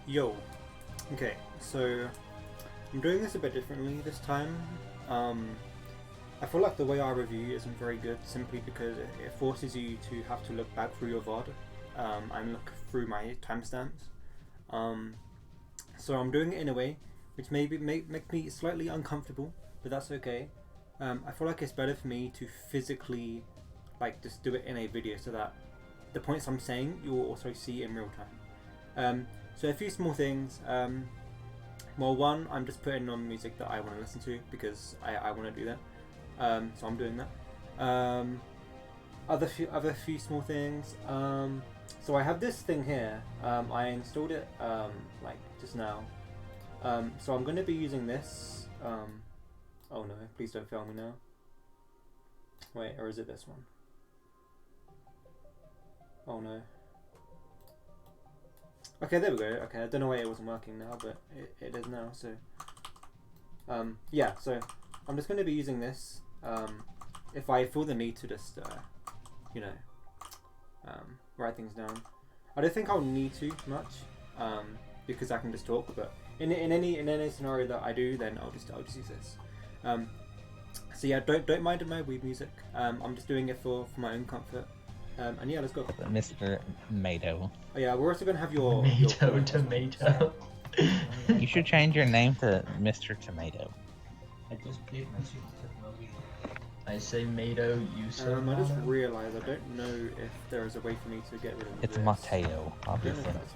Yo, okay, so I'm doing this a bit differently this time. I feel like the way I review isn't very good simply because it forces you to have to look back through your VOD and look through my timestamps. So I'm doing it in a way which maybe make me slightly uncomfortable, but that's okay. I feel like it's better for me to physically just do it in a video so that the points I'm saying you will also see in real time. So a few small things. Well, one, I'm just putting on music that I want to listen to because I want to do that. So I'm doing that. Other few small things. So I have this thing here. I installed it just now. So I'm going to be using this. Oh no! Please don't fail me now. Wait, or is it this one? Oh no. Okay, there we go. Okay, I don't know why it wasn't working now, but it is now. So, yeah. So I'm just going to be using this. If I feel the need to just, write things down. I don't think I'll need to much, because I can just talk. But in any scenario that I do, then I'll just use this. So yeah, don't mind my weed music. I'm just doing it for my own comfort. And yeah, let's go. Mr. Tomato. Oh yeah, we're also gonna have your Tomato. You should change your name to Mr. Tomato. I just played my Super movie. I say Mato, you say I just Mato. realised I don't know if there is a way for me to get rid of It's this. Mateo, I don't know obviously. if that's a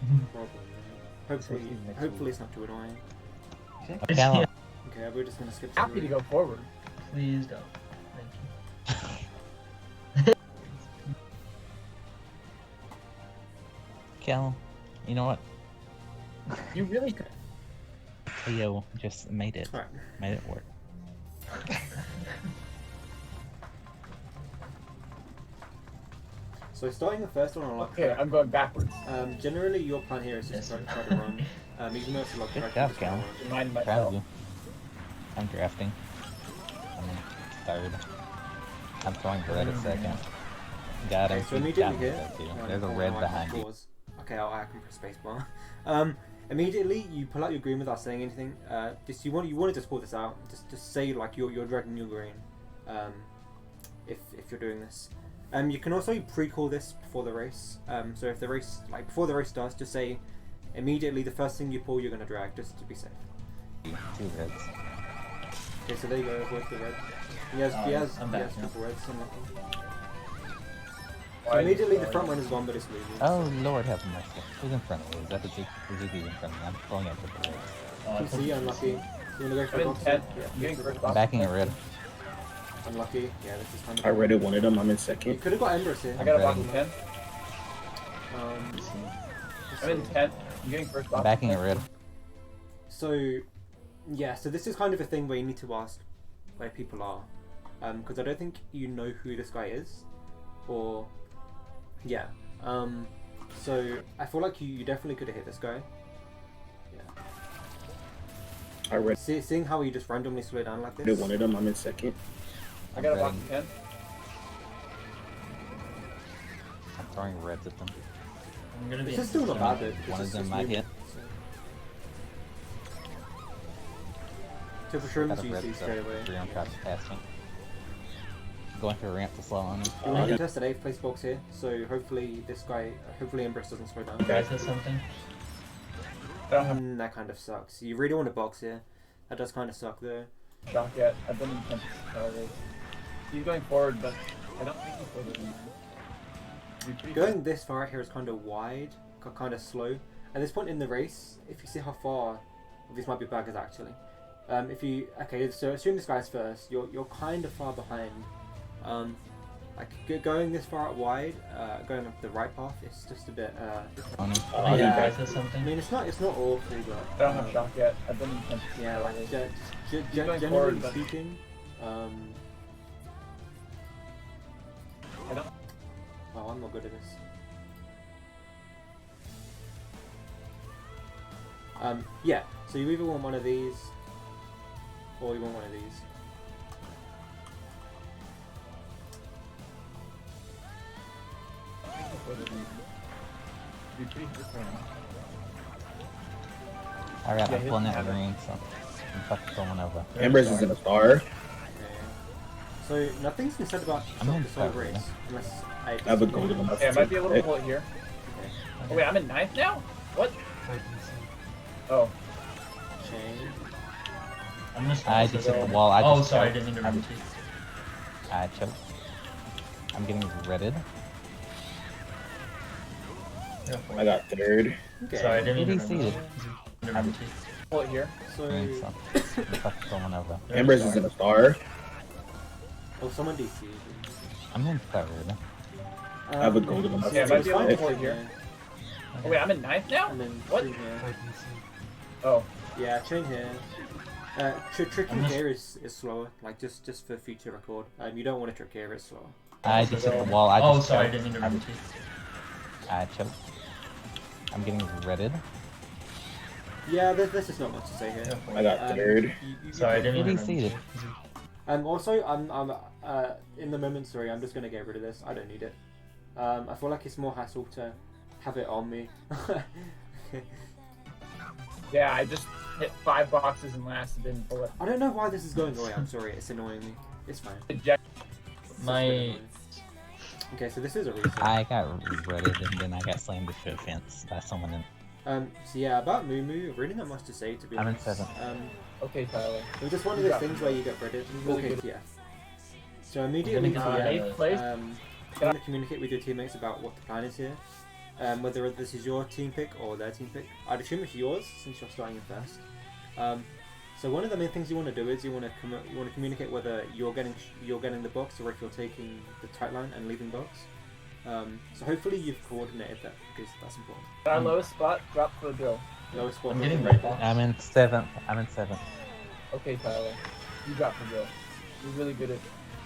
problem. Hopefully it's not too annoying. Callum, Okay, we're just gonna skip. Happy to go forward. Please don't. Thank you. Callum, you know what? You really could. Leo just made it. Alright. Made it work. So starting the first one on lock Okay, I'm going backwards. generally your plan here is just try to run. Even though it's a lock Good track, job, you just wanna Cal. run. Remind Proud myself. of you. I'm drafting. I'm third. I'm throwing red at second. Got him. Okay, so He immediately got me here, though, too. There's a red behind you. Okay, I can press spacebar. Immediately you pull out your green without saying anything. Just you want to just pull this out. Just say like you're dragging your green. If you're doing this. You can also pre-call this before the race. So if the race before the race starts, just say immediately the first thing you pull you're gonna drag just to be safe. 2 reds. Okay, so there you go. Avoid the red. He has a I'm back now. couple reds. So immediately the front one is gone, but it's losing. Oh Lord have mercy. Who's in front of me? Is that the Zuki's in front of me? I'm throwing it to the red. PC, unlucky. You wanna go for I'm in box? 10. Yeah, I'm getting first I'm box. backing it red. Unlucky. Yeah, this is kind of. I already wanted them. I'm in You second. could have got Embers here. I got a box ready. in 10. I'm in 10. I'm getting first box. I'm backing it red. So, yeah. So this is kind of a thing where you need to ask where people are, because I don't think you know who this guy is, or yeah. So I feel like you definitely could have hit this guy. Yeah. I already Seeing how he just randomly slowed down like this. wanted them. I'm in second. I got a box ready. in 10. I'm throwing reds at them. I'm gonna be. This is still not bad though. One It's of them just might movement, hit. So for sure, Got a you red see straight away. 3 on traps past me. Going for a ramp to slow on him. You want to test an 8th place box here, so hopefully this guy, Empress doesn't slow down. You guys have something? I don't have That kind of sucks. You really want a box here. That does kind of suck though. a shot yet. I've been in 10 already. He's going forward, but I don't think he's forward. Going this far out here is kind of wide, kind of slow. At this point in the race, if you see how far, this might be baggers actually. So assume this guy's first. You're kind of far behind. Going this far out wide, going up the right path, it's just a bit. On him. Oh, you yeah. guys have I something? mean, it's not awful, but I don't have a shot yet. I've been in 10 yeah, like already. generally going forward, but- speaking, I don't. oh, I'm not good at this. Yeah. So you either want one of these, or you want one of these. Be pretty different. Alright, Yeah, I'm hit pulling me out out. green, so I'm fucking going over. Embers is in a star. Okay. So nothing's been said about I'm in the soul third. race, unless I I have a disagree. golden enough Yeah, I might be to able to take pull it here. Okay. Oh wait, I'm in 9th now? What? Oh. Chain. I'm gonna stop. I just hit the wall. I Oh, just sorry, I choked. didn't mean to run to you. I choked. I'm getting redded. I got third. Okay. Sorry, I didn't mean to EDC run did. to you. Pull it here. So, Green, so I'm fucking going over. Embers is in a star. oh, someone DC. I'm in third. I have a golden enough Yeah, I to might be able to take. pull it here. Oh wait, I'm in 9th now? And then What? chain here. Oh. Yeah, chain here. Tricking I'm just- here is slower, like just for future record. You don't want to trick here, it's slower. I just hit the wall. I Oh, just sorry, I choked. didn't mean to run to you. I choked. I'm getting redded. Yeah, there's just not much to say here. I got third. Sorry, I didn't mean to run to EDC you. did. Also, I'm in the moment. Sorry, I'm just gonna get rid of this. I don't need it. I feel like it's more hassle to have it on me. Yeah, I just hit 5 boxes and last and didn't pull it. I don't know why this is going away. I'm sorry. It's annoying me. It's fine. Eject. It's just My- annoying. Okay, so this is a reason. I got redded and then I got slammed into a fence by someone in. So yeah, about Moo Moo, really not much to say to be I'm in honest. 7th. Okay, Tyler. It was just one of those things where you get breaded. Really Okay, good. yeah. So immediately gonna to get yeah, 8th place. you want to communicate with your teammates about what the plan is here. Whether this is your team pick or their team pick. I'd assume it's yours since you're starting in first. So one of the main things you want to do is you want to communicate whether you're getting the box or if you're taking the tight line and leaving box. So hopefully you've coordinated that because that's important. Our lowest spot, drop for a drill. Lowest spot. I'm getting right red box. box. I'm in 7th. I'm in 7th. Okay, Tyler. You drop for drill. You're really good at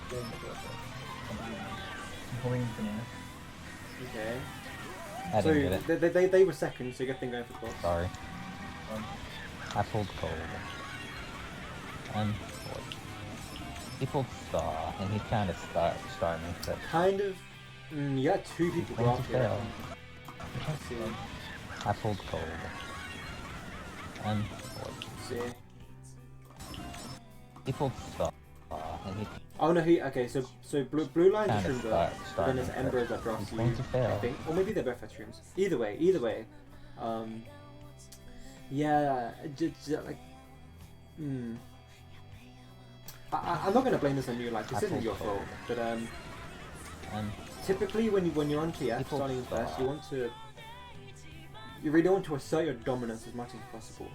doing the drill. I'm pulling banana. Okay. I So didn't get it. they were second, so good thing going for the box. Sorry. I pulled cold. And he pulled star, and he's kind of starting me. But Kind of. You got two people Going to blocked here. fail. Let's see. I pulled cold. And Let's see. he pulled star, and he Oh no, okay, so blue line's a kind of shroom girl, but then starting there's me. Embers that drops He's you, going to I fail. think. Or maybe they're both at shrooms. Either way. Yeah, like, I'm not gonna blame this on you, like, this I isn't pulled your cold. fault, but And typically when you're on TF, People starting in first, start. you really want to assert your dominance as much as possible.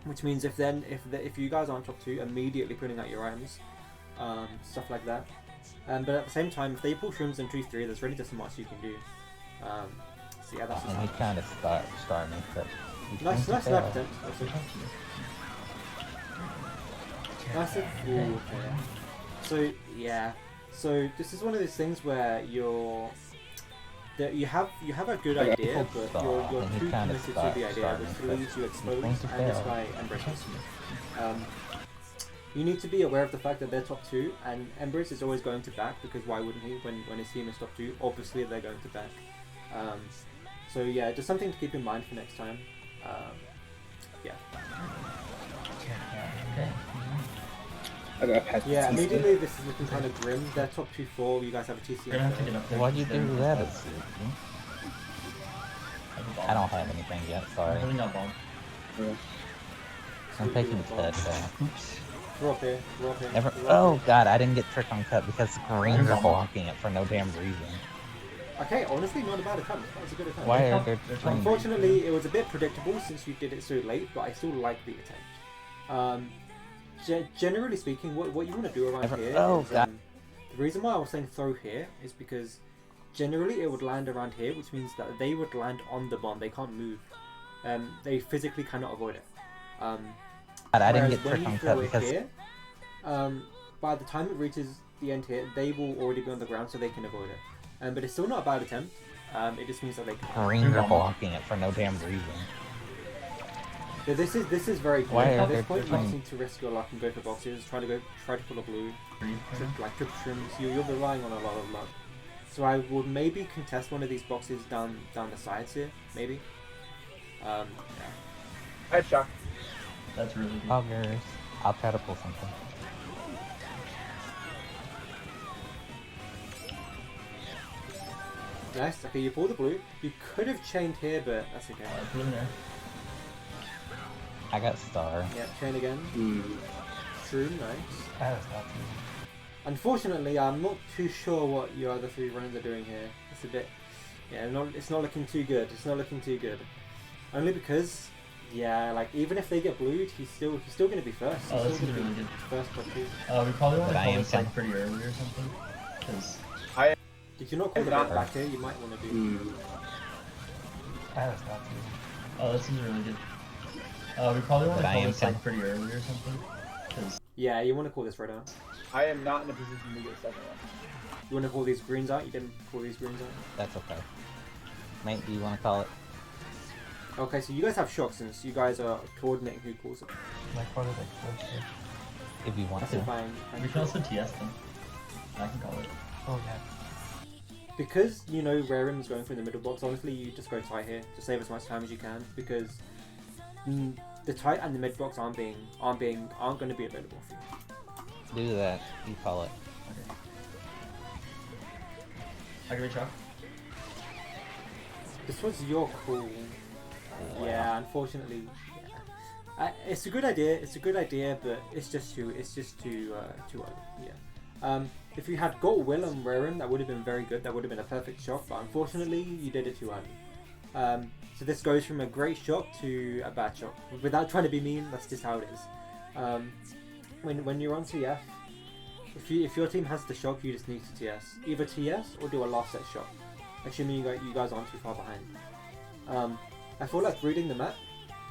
Which means if you guys aren't top 2, immediately putting out your items, stuff like that. But at the same time, if they pull shrooms in 2-3, there's really just not much you can do. So yeah, that's just and he kind of starting me. But he's nice going to snap fail. attempt. Nice. Ooh, okay. So yeah, so this is one of those things where you have a good Like, idea, people but you're start, and he too kinda committed to the idea, starting which to- leaves you exposed, going to and this fail. guy embraces. You need to be aware of the fact that they're top 2, and Embrace is always going to back, because why wouldn't he when his team is top 2? Obviously they're going to back. So yeah, just something to keep in mind for next time. Yeah. Okay. I got past Yeah, TC. immediately this is looking kind of grim. They're top 2-4, you guys have a TC. You're gonna have to get up there. Why'd you do that? I I don't have anything yet. Sorry. I'm pulling out bomb. Yeah. I'm taking the cut back. Oops. We're up here. Never. Oh god, I didn't get trick on cut because the Koreans are blocking it for no damn reason. Okay, honestly, not a bad attempt. That was a good attempt. Why are They're there? trying- Unfortunately, it was a bit predictable since you did it so late, but I still like the attempt. Generally speaking, what you want to do around Never- here oh, is, God. the reason why I was saying throw here is because generally it would land around here, which means that they would land on the bomb. They can't move. They physically cannot avoid it. God, I didn't Whereas get when trick you on throw cut it because here, by the time it reaches the end here, they will already be on the ground, so they can avoid it. But it's still not a bad attempt. It just means that they can. Koreans are blocking it for no damn reason. So this is very good. Why are At there this point, you trying- just need to risk your luck and go for boxes. Try to pull a blue, Three. like triple shrooms. You're relying on a lot of luck. So I would maybe contest one of these boxes down the sides here, maybe. Yeah. I had shock. That's really good. Poggers. I'll try to pull something. Nice. Okay, you pulled the blue. You could have chained here, but that's okay. Blue in there. I got star. Yeah, chain again. True, nice. That was not too. Unfortunately, I'm not too sure what your other 3 runners are doing here. It's a bit, yeah, it's not looking too good. It's not looking too good. Only because, yeah, like even if they get blued, he's still going to be first. Oh, He's this still is gonna really be good. First, but two. We probably want to But I call am this like kind pretty early or something. Because If you're not called not- the back here, you might want to do. That was not too. this is really good. We probably want to But I call am this like kind pretty early or something. Because Yeah, you want to call this red out. I am not in a position to get second one. You want to call these greens out. You didn't call these greens out. That's okay. Mate, do you want to call it? Okay, so you guys have shock since you guys are coordinating who calls it. Like what are they? If you want That's to. a fine. we can also TS them. I can call it. Oh yeah. Because you know Raren's going through the middle box, honestly you just go tight here to save as much time as you can because the tight and the mid box aren't going to be available for you. Do that. You call it. Okay. I can reach out. This was your call. Yeah, unfortunately. Yeah. It's a good idea. It's a good idea, but it's just too early. Yeah. If you had got Will on Raren, that would have been very good. That would have been a perfect shot, but unfortunately, you did it too early. So this goes from a great shot to a bad shot. Without trying to be mean, that's just how it is. When you're on TF, if your team has the shock, you just need to TS. Either TS or do a last set shot, assuming you guys aren't too far behind. I feel like reading the map,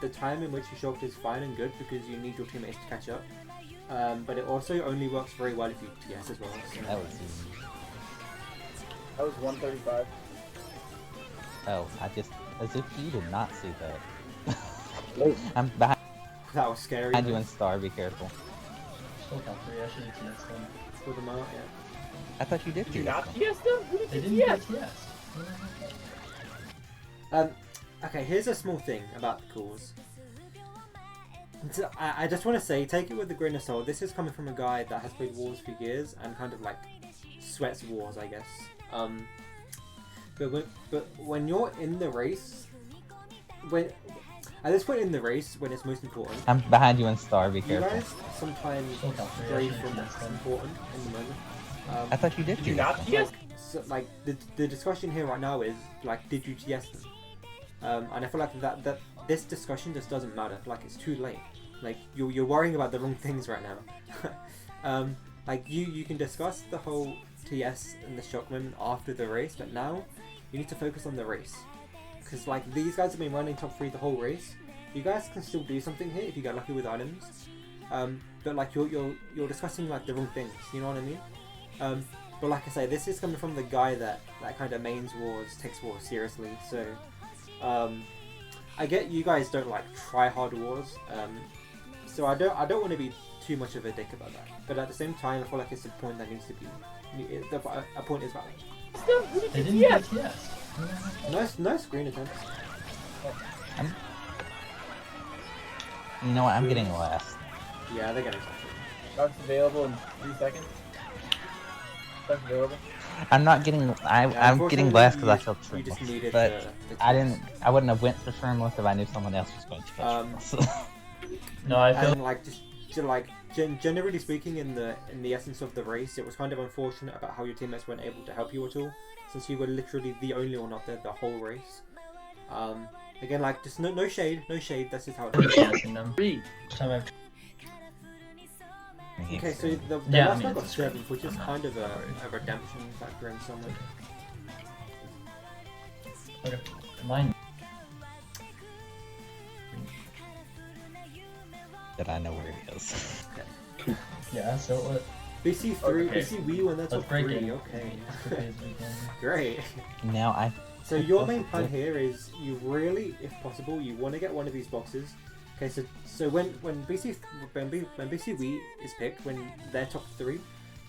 the time in which you shocked is fine and good because you need your teammates to catch up. But it also only works very well if you TS as well. So. That was easy. That was 135. Oh, I just as if you did not see that. Nope. I'm behind That was scary. you in star. Be careful. Still top 3. I should have TS them. Pull them out, yeah. I thought you did. Did you TS not them. TS them? Who did They you didn't TS? get TS. Okay, here's a small thing about the calls. So, I just want to say, take it with a grain of salt. This is coming from a guy that has played Wars for years and kind of like sweats Wars, I guess. But when you're in the race, at this point in the race, when it's most important, I'm behind you in star. Be you careful. guys sometimes Still top 3. I stray should have from TS what's them. important in the moment. I thought you did. Did you TS not them. TS? So, like the discussion here right now is like, did you TS them? And I feel like that this discussion just doesn't matter. Like it's too late. Like you're worrying about the wrong things right now. Like you can discuss the whole TS and the shock moment after the race, but now you need to focus on the race. Because like these guys have been running top 3 the whole race. You guys can still do something here if you get lucky with items. But like you're discussing like the wrong things. You know what I mean? But like I say, this is coming from the guy that kind of mains wars, takes wars seriously. So I get you guys don't like try hard wars. So I don't want to be too much of a dick about that. But at the same time, I feel like it's a point that needs to be. A point is valid. Who did They you didn't TS? get TS. Nice green attempts. You know what? I'm getting last. Yeah, they're getting something. Shock's available in 3 seconds. Shock's available. I'm not getting. Yeah, I'm getting unfortunately, last because I you felt You just shrimpless. needed But the I TS. didn't. I wouldn't have went for shrimpless if I knew someone else was going to catch shrimpless. No, I feel And like just generally speaking, in the essence of the race, it was kind of unfortunate about how your teammates weren't able to help you at all, since you were literally the only one up there the whole race. Again, like just no shade, that's just how it I'm is. TSing them. 3. Each time I've Okay, so the Yeah, I last mean, one got it's 7, good. which is I'm kind of not a worried. redemption factor in some way. Okay. Mine. That I know where he is. Yeah, so what? BC3, Okay. BC Wii when that's Let's up break 3, it. okay. As quickly as we can. Great. Now I. So your main plan here is you really, if possible, you want to get one of these boxes. Okay, so when BC Wii is picked, when they're top 3,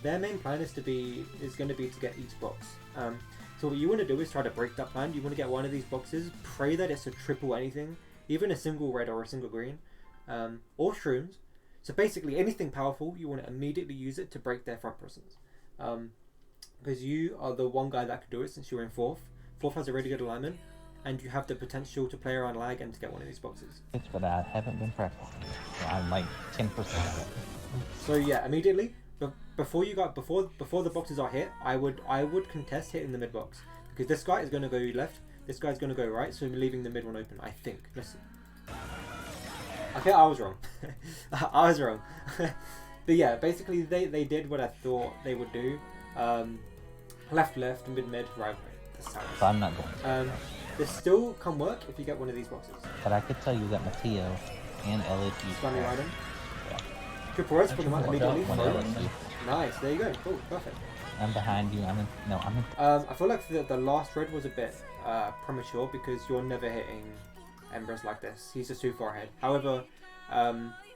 their main plan is going to be to get each box. So what you want to do is try to break that plan. You want to get one of these boxes, pray that it's a triple anything. even a single red or a single green, or shrooms. So basically anything powerful, you want to immediately use it to break their front presence. Because you are the one guy that can do it since you're in 4th. 4th has a really good alignment, and you have the potential to play around lag and to get one of these boxes. But I haven't been practicing. So I'm like 10% of it. So yeah, immediately before the boxes are hit, I would contest hitting the mid box, because this guy is going to go left, this guy's going to go right, so I'm leaving the mid one open. I think. Listen. Okay, I was wrong. I was wrong. But yeah, basically they did what I thought they would do. Left, mid, right. That's how So I'm not going to. this still can work if you get one of these boxes. But I could tell you that Matteo and Elliot use Stunning that. Raiden. Triple Reds for the month immediately. One Elliot use. Nice, there you go. Cool, perfect. I'm behind you. I'm in. I feel like the last red was a bit premature, because you're never hitting Embers like this. He's just too far ahead. However,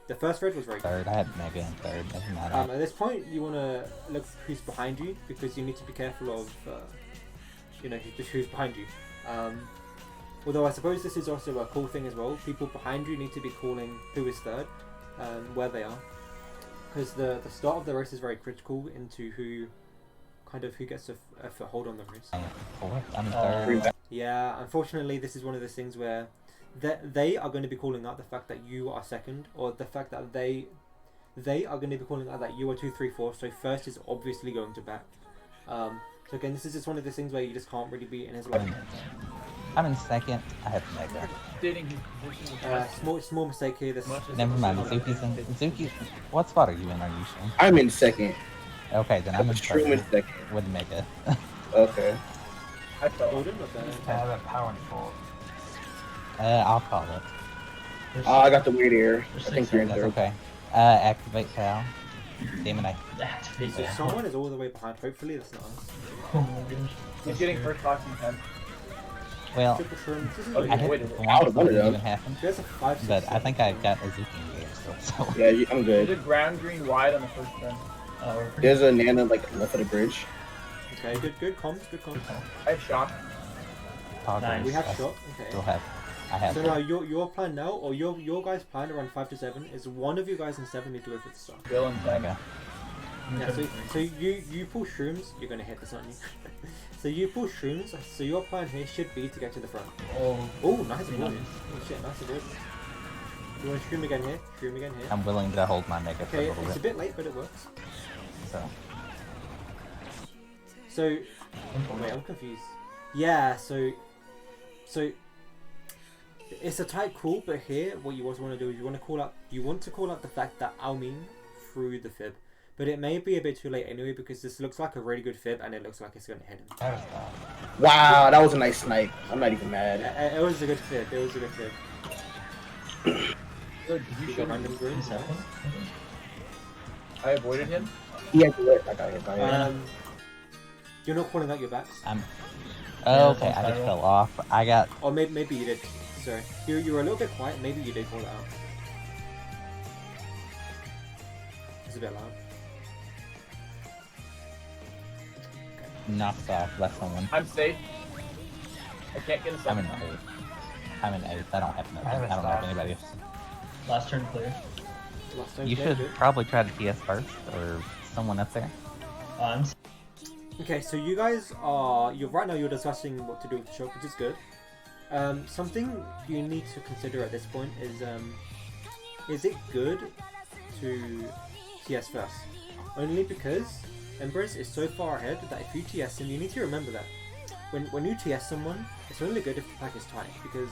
the first red was very good. Third. I had Mega in third. Doesn't matter. At this point, you want to look who's behind you, because you need to be careful of, just who's behind you. Although I suppose this is also a cool thing as well. People behind you need to be calling who is third, where they are, because the start of the race is very critical into who gets a foothold on the race. I'm fourth. I'm third. Yeah, unfortunately, this is one of those things where they are going to be calling out the fact that you are second, or the fact that they are going to be calling out that you are 2, 3, 4. So first is obviously going to back. So again, this is just one of those things where you just can't really be in his line. I'm in second. I have Mega. Stating his position. Small mistake here. This Never mind. Zuki's in. Zuki, what spot are you in? Are you sure? I'm in second. Okay, then I'm in Shroom in third second. with Mega. Okay. I fell. Golden, not I bad. have a power and four. I'll call it. There's I got the weird ear. There's I think six you're in That's third. okay. Activate Pal. Damn it, activate So that. someone is all the way behind. Hopefully, that's not us. Oh my gosh. He's getting first box in 10. Well, Triple shrooms. This is Oh, really I yeah. good. hit Wait, the I one would've wanted didn't them. even happen. There's a 5, 6, But I think I 7. got a Zuki in game still, so. Yeah, I'm There's good. a ground green wide on the first turn. Oh, we're pretty There's a Nana like left of the bridge. Okay, good comms, good comms. I have shock. Toggles, We have I shot. Still Okay. have. I have. So now your plan now, or your guys' plan around 5 to 7 is one of you guys in 7 need to go for the star. Bill and 10. Mega. Yeah, so you pull shrooms, you're gonna hit this, aren't you? So you pull shrooms, so your plan here should be to get to the front. Oh, Oh, nice Pretty avoidance. nice. Oh shit, nice avoidance. You want to shroom again here? Shroom again here. I'm willing to hold my Mega for a Okay, little it's a bit. bit late, but it works. So. Wait, I'm confused. Yeah, so it's a tight call, but here what you also want to do is you want to call out the fact that Almin threw the fib, but it may be a bit too late anyway, because this looks like a really good fib and it looks like it's going to hit him. that was bad. Wow, that was a nice snipe. I'm not even mad. It was a good fib. It was a good fib. So, did you You show got me? random green. In second? I avoided him. He had to let. I got hit by it. You're not calling out your backs, I'm. Yeah, Okay, I just spiral. fell off. I got. or maybe you did. Sorry, you were a little bit quiet. Maybe you did call it out. It's a bit loud. Knocked off left on one. I'm safe. I can't get a I'm in second. eighth. I'm in eighth. I don't have nothing. I have a I don't know if stop. anybody else. Last turn clear. Last time You played, should good. probably try to TS first, or someone up there. I'm Okay, so you're right now you're discussing what to do with the shop, which is good. Something you need to consider at this point is it good to TS first? Only because Empress is so far ahead that if you TS him, you need to remember that when you TS someone, it's only good if the pack is tight, because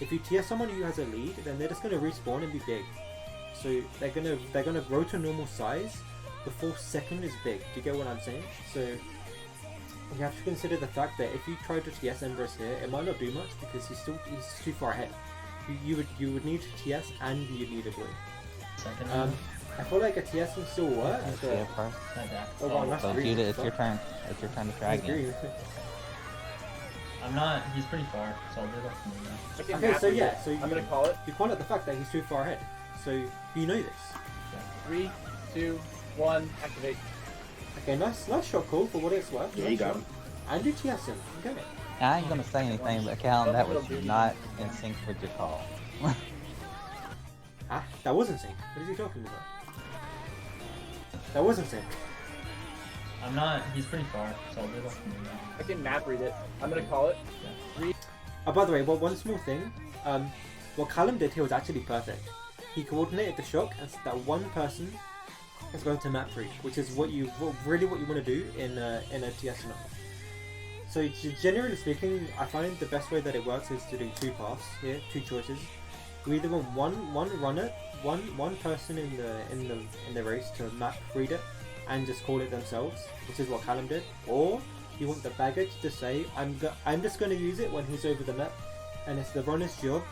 if you TS someone who has a lead, then they're just gonna respawn and be big. So they're gonna grow to normal size before second is big. Do you get what I'm saying? So you have to consider the fact that if you try to TS Empress here, it might not do much because he's too far ahead. You would need to TS and you'd need a blue. second. I feel like a TS can still work. TS But, first. Like that. oh wow, nice So green. Judah, it's your turn. It's your turn to try Nice again. green. I'm not. He's pretty far, so I'll do that for me now. I can Okay, map so it. yeah, so I'm gonna call it. you call it the fact that he's too far ahead. So you know this. 3, 2, 1, activate. Okay, nice shot call for what it's worth. Yeah, Nice you got shot. him. And you TS him. You get it. I ain't gonna say anything, but Callum, that was not in sync with your call. Ah, that wasn't sync. What is he talking about? That wasn't sync. I'm not. He's pretty far, so I'll do that. I can map read it. I'm gonna call it. Oh, by the way, one small thing. What Callum did here was actually perfect. He coordinated the shock and said that one person is going to map read, which is what you want to do in a TS map. So generally speaking, I find the best way that it works is to do two paths here, two choices. You either want one runner, one person in the race to map read it and just call it themselves, which is what Callum did, or you want the baggage to say I'm just going to use it when he's over the map, and it's the runner's job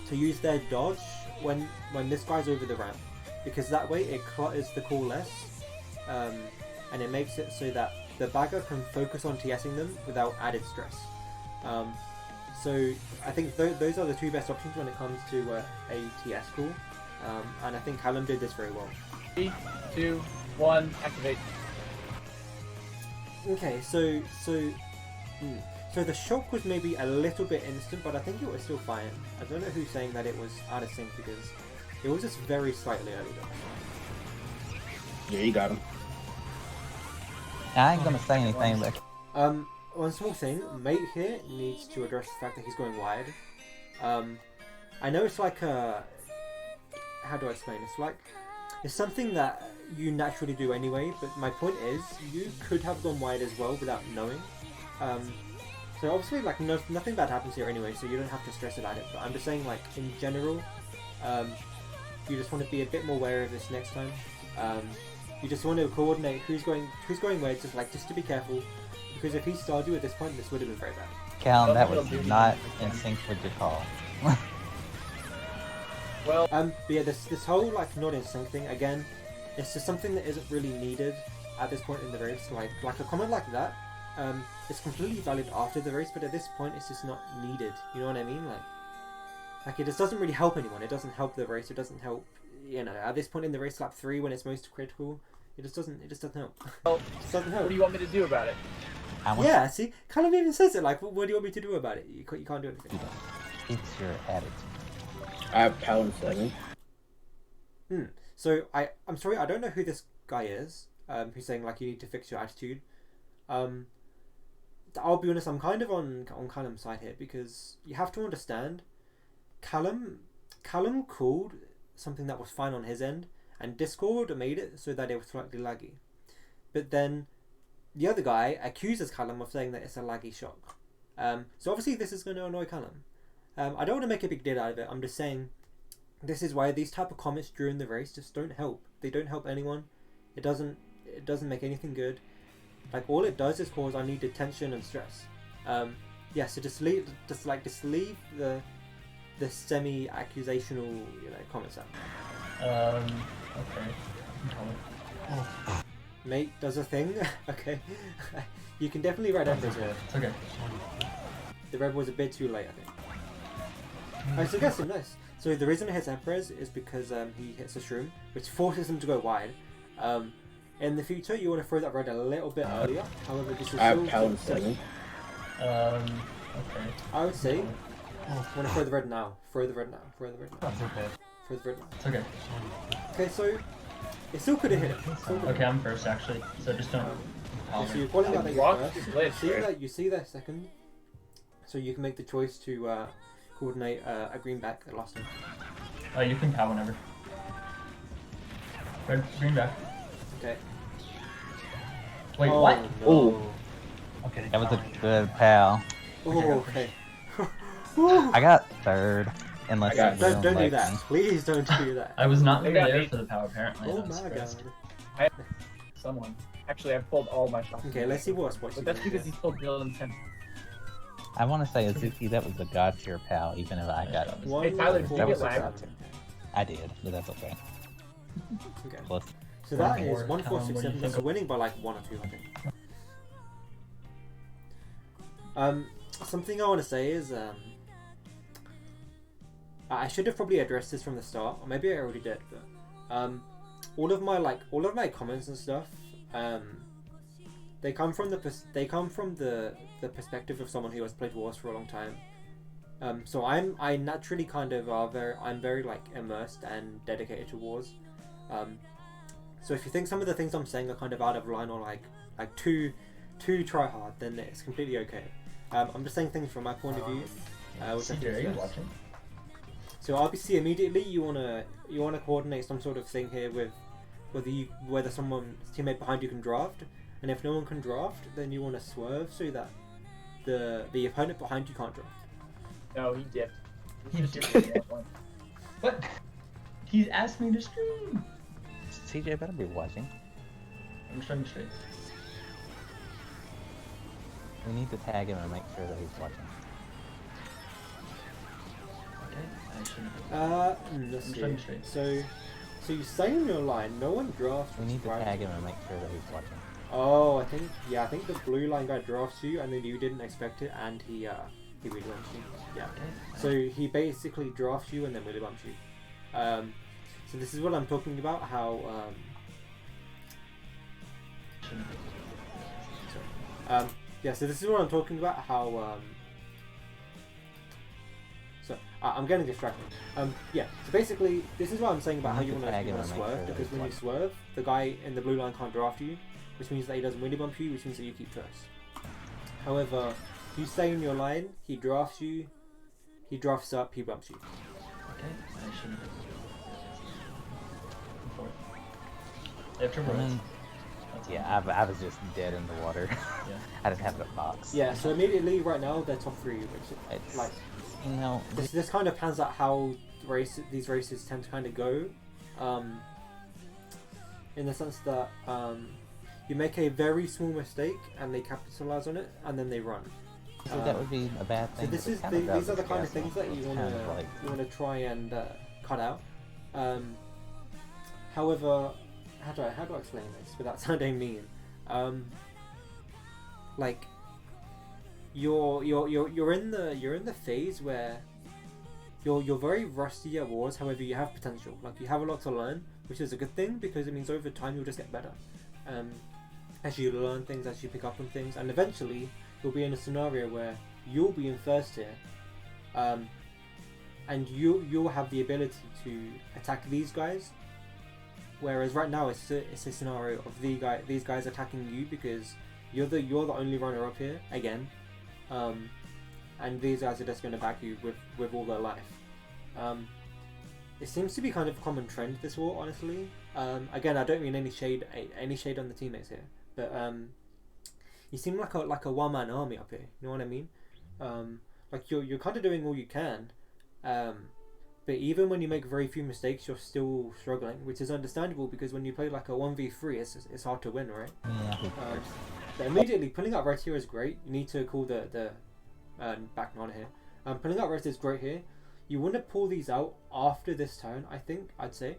to use their dodge when this guy's over the ramp, because that way it clutters the call less, and it makes it so that the bagger can focus on TSing them without added stress. So I think those are the two best options when it comes to a TS call, and I think Callum did this very well. 3, 2, 1, activate. Okay, so the shock was maybe a little bit instant, but I think it was still fine. I don't know who's saying that it was out of sync, because it was just very slightly early though. Yeah, you got him. I ain't gonna say anything, but one small thing, Mate here needs to address the fact that he's going wide. I know it's like how do I explain? It's something that you naturally do anyway, but my point is, you could have gone wide as well without knowing. So obviously, like, nothing bad happens here anyway, so you don't have to stress about it. But I'm just saying, like, in general, you just want to be a bit more aware of this next time. You just want to coordinate who's going where, just to be careful, because if he started you at this point, this would have been very bad. Callum, that was not in sync with your call. Well, but yeah, this whole like not in sync thing again, it's just something that isn't really needed at this point in the race. Like a comment like that, it's completely valid after the race, but at this point, it's just not needed. You know what I mean? Like it just doesn't really help anyone. It doesn't help the race. It doesn't help. You know, at this point in the race, lap 3, when it's most critical, it just doesn't help. well, It just doesn't help. what do you want me to do about it? Yeah, see, Callum even says it. Like, what do you want me to do about it? You can't do anything. It's your attitude. I have Callum 7. So I'm sorry, I don't know who this guy is. Who's saying like you need to fix your attitude. I'll be honest, I'm kind of on Callum's side here, because you have to understand, Callum called something that was fine on his end, and Discord made it so that it was slightly laggy. But then the other guy accuses Callum of saying that it's a laggy shock. So obviously this is going to annoy Callum. I don't want to make a big deal out of it. I'm just saying this is why these type of comments during the race just don't help. They don't help anyone. It doesn't make anything good. Like, all it does is cause unneeded tension and stress. Yeah, so just leave the semi-accusational, comments out. Okay. Mate does a thing. Okay. You can definitely write Emperor's here. It's okay. The red was a bit too late, I think. I suggest him, nice. So the reason he hits Emperor's is because he hits a shroom, which forces him to go wide. In the future, you want to throw that red a little bit earlier. However, this is I have still Callum 7. Okay. I would say, want to throw the red now. Throw the red now. Throw the red now. That's okay. Throw the red now. It's okay. Okay, so it still could have hit it. Okay, I'm first actually, so just don't. So you're calling out that you're Block first. is lit, You see that second. So you can make the choice to coordinate a green back at last time. You can power whenever. Red, green back. Okay. Wait, Oh, what? No. Okay. That was a good pal. Oh, okay. I got third. Unless I got- you Don't do like that. me. Please don't do that. I was not They got there me. for the power apparently. Oh I was my surprised. god. Someone. Actually, I've pulled all my shots. Okay, let's see what spots But you that's can because get. he's still Dylan 10. I want to say, Azuki, that was a god tier pal, even if I got it. One, Hey, Tyler, four, did you get six, lag? seven. I did, but that's okay. Okay. Plus, So that One is more. 1, 4, Callum, 6, what do you 7. That's think? winning by like 1 or 2, I think. Something I want to say is I should have probably addressed this from the start, or maybe I already did. But all of my comments and stuff, they come from the perspective of someone who has played wars for a long time. So I naturally kind of I'm very like immersed and dedicated to wars. So if you think some of the things I'm saying are kind of out of line or like too try hard, then it's completely okay. I'm just saying things from my point of view. Which I think CJ, are is you best. watching? So obviously immediately you wanna coordinate some sort of thing here with whether someone's teammate behind you can draft, and if no one can draft, then you wanna swerve so that the opponent behind you can't draft. No, he dipped. He He's dipped. just dipping at one. What? He's asked me to stream. CJ better be watching. I'm streaming straight. We need to tag him and make sure that he's watching. Okay, I shouldn't. Let's I'm see. trying to straight. So you say in your line, no one drafts. We need to right? tag him and make sure that he's watching. Oh, I think the blue line guy drafts you, and then you didn't expect it, and he really bumps you. Yeah. Okay. So he basically drafts you and then really bumps you. So this is what I'm talking about. How Shouldn't be. yeah. So this is what I'm talking about. How so I'm getting distracted. Yeah. So basically, this is what I'm saying about how you want tag him to and make swerve, sure that because he's when you watching. swerve, the guy in the blue line can't draft you, which means that he doesn't really bump you, which means that you keep first. However, if you stay in your line, he drafts you, he drafts up, he bumps you. Okay, I shouldn't. Go for it. They have turbo I reds. mean, That's yeah, I was just dead in the water. Yeah. I didn't have the box. Yeah. So immediately, right now, they're top 3, which It's like you know, this kind of pans out how these races tend to kind of go, in the sense that you make a very small mistake and they capitalize on it and then they run. so that would be a bad So thing. this but it is kinda these does are the with kind of gas things that launch. you It's want kind of like to try and cut out. However, how do I explain this without sounding mean? Like you're in the phase where you're very rusty at wars. However, you have potential. Like you have a lot to learn, which is a good thing because it means over time you'll just get better. As you learn things, as you pick up on things, and eventually you'll be in a scenario where you'll be in first tier, and you'll have the ability to attack these guys. Whereas right now it's a scenario of these guys attacking you because you're the only runner up here again, and these guys are just going to back you with all their life. It seems to be kind of a common trend this war, honestly. Again, I don't mean any shade on the teammates here, but you seem like a one-man army up here. You know what I mean? Like you're kind of doing all you can, but even when you make very few mistakes, you're still struggling, which is understandable because when you play like a 1v3, it's hard to win, right? yeah, who Um, cares? but immediately pulling out red here is great. You need to call the back nod here. Pulling out red is great here. You want to pull these out after this turn, I'd say,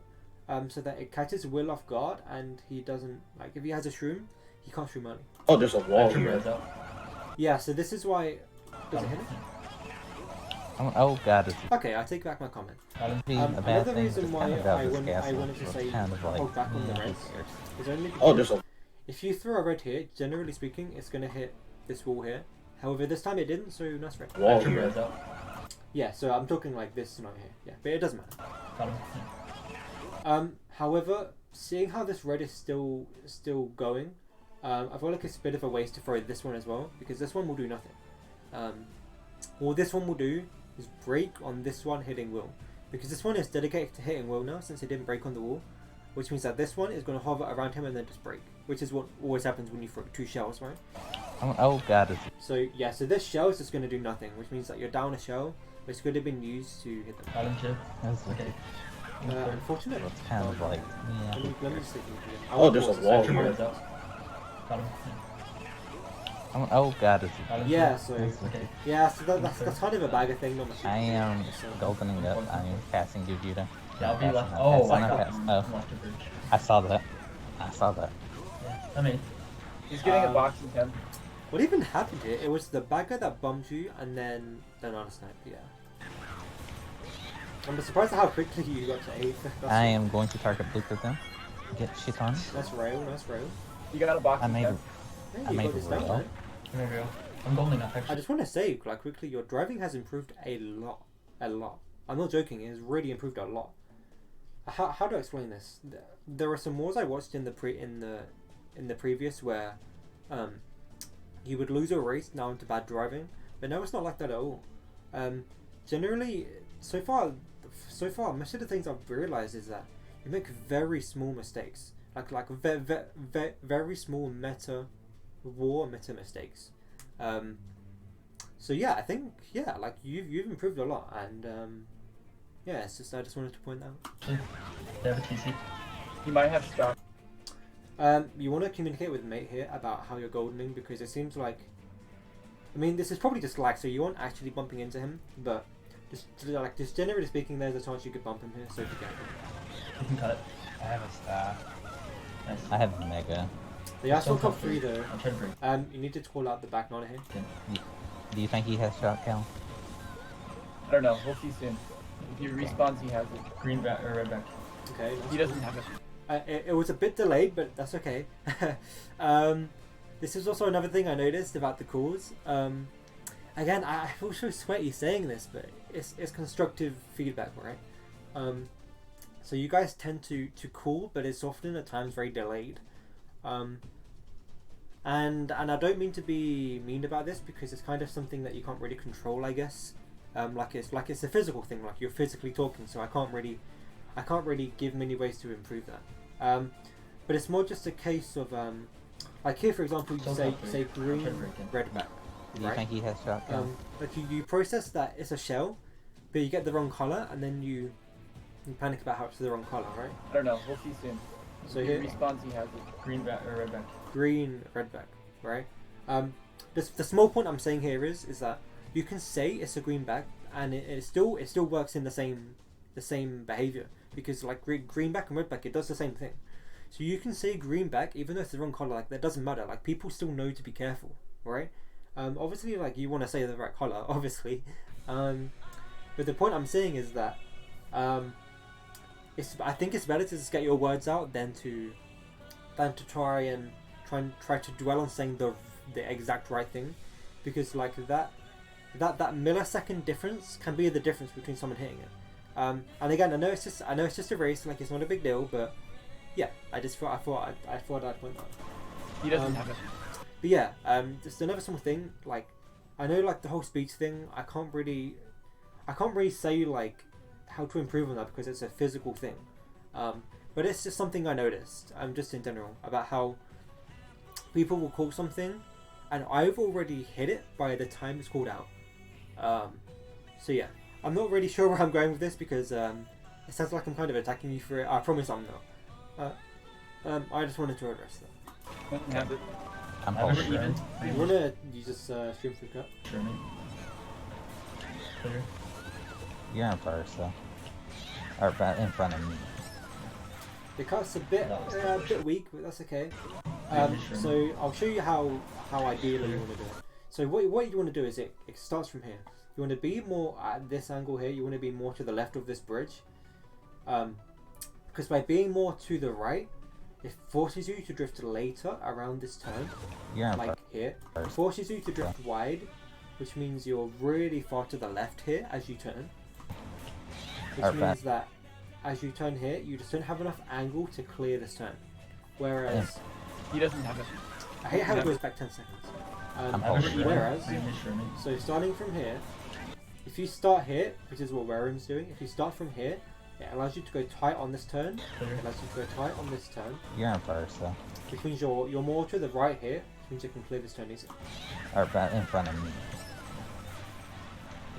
so that it catches Will off guard and he doesn't, like, if he has a shroom, he can't shroom early. Oh, there's a I wall have turbo here. reds out. Yeah, so this is why. Does it hit it? Oh god, it's Okay, I take back my comment. it'd be a bad Another thing. reason but it why kinda does I with wanted- gas I wanted launch, to so say it's kind of like, hold back on the yeah, who reds. cares? Is only Oh, because there's a. if you throw a red here, generally speaking, it's going to hit this wall here. However, this time it didn't, so nice red. I Wall have turbo here. reds out. Yeah, so I'm talking like this scenario here. Yeah, but it doesn't matter. Got him. However, seeing how this red is still going, I feel like it's a bit of a waste to throw this one as well, because this one will do nothing. All this one will do is break on this one hitting Will, because this one is dedicated to hitting Will now since it didn't break on the wall, which means that this one is going to hover around him and then just break, which is what always happens when you throw 2 shells, right? Oh god, it's So yeah, so this shell is just going to do nothing, which means that you're down a shell, which could have been used to hit them. Got him, Chip. that's Okay. Unfortunate. it's kind of like yeah. Let me just take it again. Oh, there's a I wall have turbo here. reds out. Got him. Oh god, it's Got him, Yeah, Chip. so Okay. yeah, so that's kind of a bagger thing. Not much. I am goldening up. I am passing you, Judah. Yeah, I'll be Passing, left. not Oh, passing, I not got passing. him. Oh, Left a bridge. I saw that. I saw that. Yeah, I mean, He's getting a Um, boxing temp. What even happened here? It was the bagger that bumped you, and then on a snipe. Yeah. I'm surprised at how quickly you got to 8. I am going to target blue for them. Get shit on. Nice rail, nice rail. You got a I boxing made temp. Yeah, I you made got this down, real. right? There we go. I'm golden enough I actually. just want to say, like, quickly, your driving has improved a lot. A lot. I'm not joking, it has really improved a lot. How do I explain this? There are some wars I watched in the previous where you would lose a race down to bad driving, but now it's not like that at all. Generally, so far, most of the things I've realized is that you make very small mistakes, like very small meta mistakes. So yeah, I think like you've improved a lot, and yeah, it's just I just wanted to point that out. They have a TC. You might have stock. You want to communicate with mate here about how you're goldening, because it seems like, I mean, this is probably just lag, so you aren't actually bumping into him, but just generally speaking, there's a chance you could bump him here, so be careful. You can cut it. I have a staff. Nice. I have Mega. They are still top 3 though. I'll try to break. You need to call out the back nine here. Do you think he has shot kill? I don't know. We'll see soon. If he respawns, he has it. Green back or red back. Okay. He doesn't have it. It was a bit delayed, but that's okay. This is also another thing I noticed about the calls. Again, I feel so sweaty saying this, but it's constructive feedback, right? So you guys tend to call, but it's often at times very delayed. And I don't mean to be mean about this, because it's kind of something that you can't really control, I guess. Like it's a physical thing, like you're physically talking, so I can't really give many ways to improve that. But it's more just a case of like here, for example, you say green, red back. Do you think he has shot kill? Like you process that it's a shell, but you get the wrong color, and then you panic about how it's the wrong color, right? I don't know. We'll see soon. So if here, he respawns, he has it. Green back or red back. green, red back, right? The small point I'm saying here is that you can say it's a green back, and it still works in the same behavior, because like green back and red back, it does the same thing. So you can say green back even though it's the wrong color, like that doesn't matter. Like people still know to be careful, right? Obviously, like you want to say the right color, obviously, but the point I'm saying is that I think it's better to just get your words out than to try to dwell on saying the exact right thing, because like that millisecond difference can be the difference between someone hitting it. And again, I know it's just a race, like it's not a big deal, but yeah, I thought I'd point that. He doesn't have it. But yeah, just another small thing. Like I know, like the whole speech thing, I can't really say like how to improve on that, because it's a physical thing. But it's just something I noticed. Just in general about how people will call something, and I've already hit it by the time it's called out. So yeah, I'm not really sure where I'm going with this, because it sounds like I'm kind of attacking you for it. I promise I'm not. I just wanted to address that. Doesn't have it. I'm I have holding. it even. You wanna just stream through cut? Sure, mate. Clear. You're in first, though. Or in front of me. The cut's a bit weak, but that's okay. So I'll show you how ideally you want to do it. So what you want to do is it starts from here. You want to be more at this angle here. You want to be more to the left of this bridge. Because by being more to the right, it forces you to drift later around this turn. You're in Like here. It forces you to drift wide, which means you're really far to the left here as you turn. Which means that as you turn here, you just don't have enough angle to clear this turn. Whereas He doesn't have it. I hate how it goes back 10 seconds. holding. Whereas, Sure, mate. so starting from here, if you start here, which is what Warren's doing, if you start from here, it allows you to go tight on this turn. Clear. It allows you to go tight on this turn, You're in first, though. which means you're more to the right here, which means you can clear this turn easy. Or in front of me.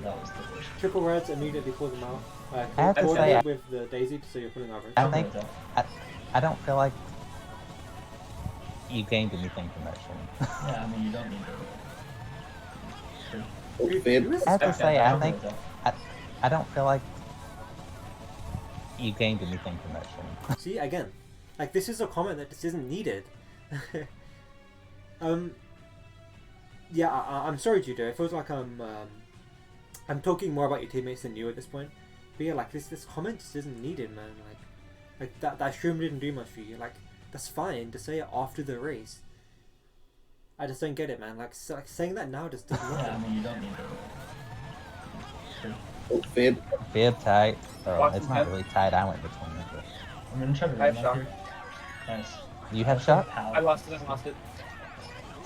That was the worst. Triple reds immediately pull them out. I have to coordinate say, with the daisy, so you're pulling over. I think I don't feel like you gained anything from that stream. Yeah, I mean, you don't need to. Oh, Fib. Who is I have to this guy? say, I think I don't feel like you gained anything from that stream. See, again, like this is a comment that just isn't needed. Yeah, I'm sorry, Judo. It feels like I'm talking more about your teammates than you at this point. But yeah, like this comment just isn't needed, man. Like that stream didn't do much for you. Like that's fine to say it after the race. I just don't get it, man. Like saying that now just doesn't work. Yeah, I mean, you don't need to. Oh, fib. Fib tight. Oh, Watch it's him not head. really tight. I went between it. But... I'm gonna try to I have run shock. here. Nice. You have shot? I lost it. It's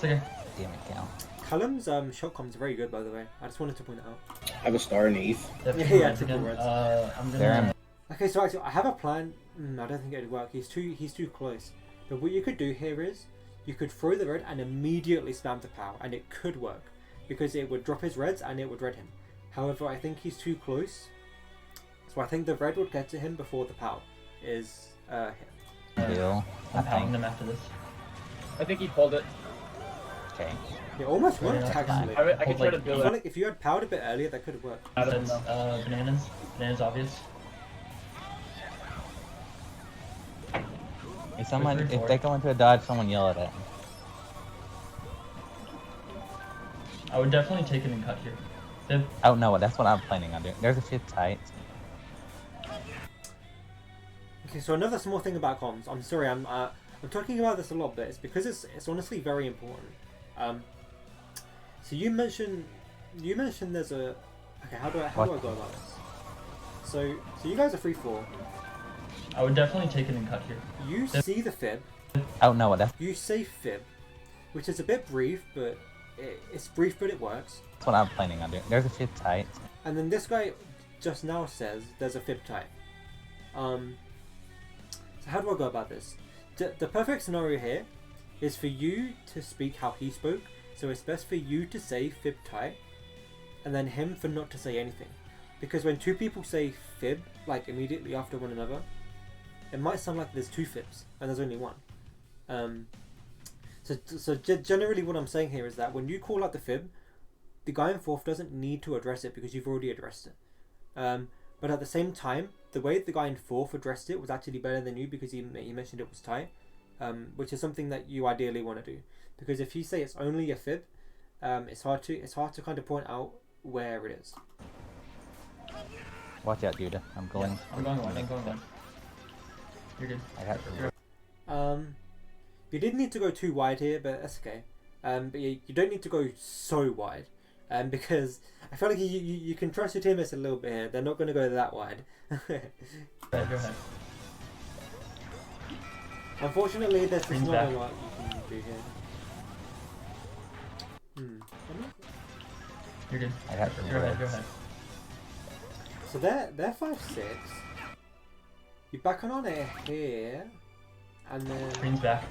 okay. Damn it, Cal. Callum's shot com's very good, by the way. I just wanted to point it out. I have a star in the eighth. Yeah, triple reds. I'm There gonna. am- Okay, so actually, I have a plan. I don't think it'd work. He's too close. But what you could do here is, you could throw the red and immediately spam the POW, and it could work because it would drop his reds and it would red him. However, I think he's too close, so I think the red would get to him before the POW is hit. Heal. I I'm pounding think. them after this. I think he'd hold it. Okay. It almost Yeah, worked that's actually. I could try to I build feel it. like if you had POW'd a bit earlier, that could have worked. I don't That's know. bananas. Bananas obvious. If someone, Three, if four. they go into a dodge, someone yell at it. I would definitely take it and cut here. Fib. Oh no, that's what I'm planning on doing. There's a fib tight. Okay, so another small thing about comms. I'm sorry, I'm talking about this a lot, but it's because it's honestly very important. So you mentioned there's a how do I go about this? So you guys are 3-4. I would definitely take it and cut here. You see the fib. Oh no, that's You say fib, which is a bit brief, but it's brief, but it works. what I'm planning on doing. There's a fib tight. And then this guy just now says there's a fib type. So how do I go about this? The perfect scenario here is for you to speak how he spoke. So it's best for you to say fib type, and then him for not to say anything. Because when two people say fib, like immediately after one another, it might sound like there's two fibs and there's only one. So generally what I'm saying here is that when you call out the fib, the guy in fourth doesn't need to address it because you've already addressed it. But at the same time, the way the guy in fourth addressed it was actually better than you because he mentioned it was tie, which is something that you ideally want to do. Because if you say it's only a fib, it's hard to kind of point out where it is. Watch out, Judah. I'm going. Yeah, I'm going one. I'm going one. You're good. I got You didn't need to go too wide here, but that's okay. But you don't need to go so wide, because I feel like you can trust your teammates a little bit here. They're not going to go that wide. Right, go ahead. Unfortunately, there's just Green's not back. a lot you can do here. You're good. I got Go ahead. Go ahead. So they're 5-6. You back on it here, and then Green's back.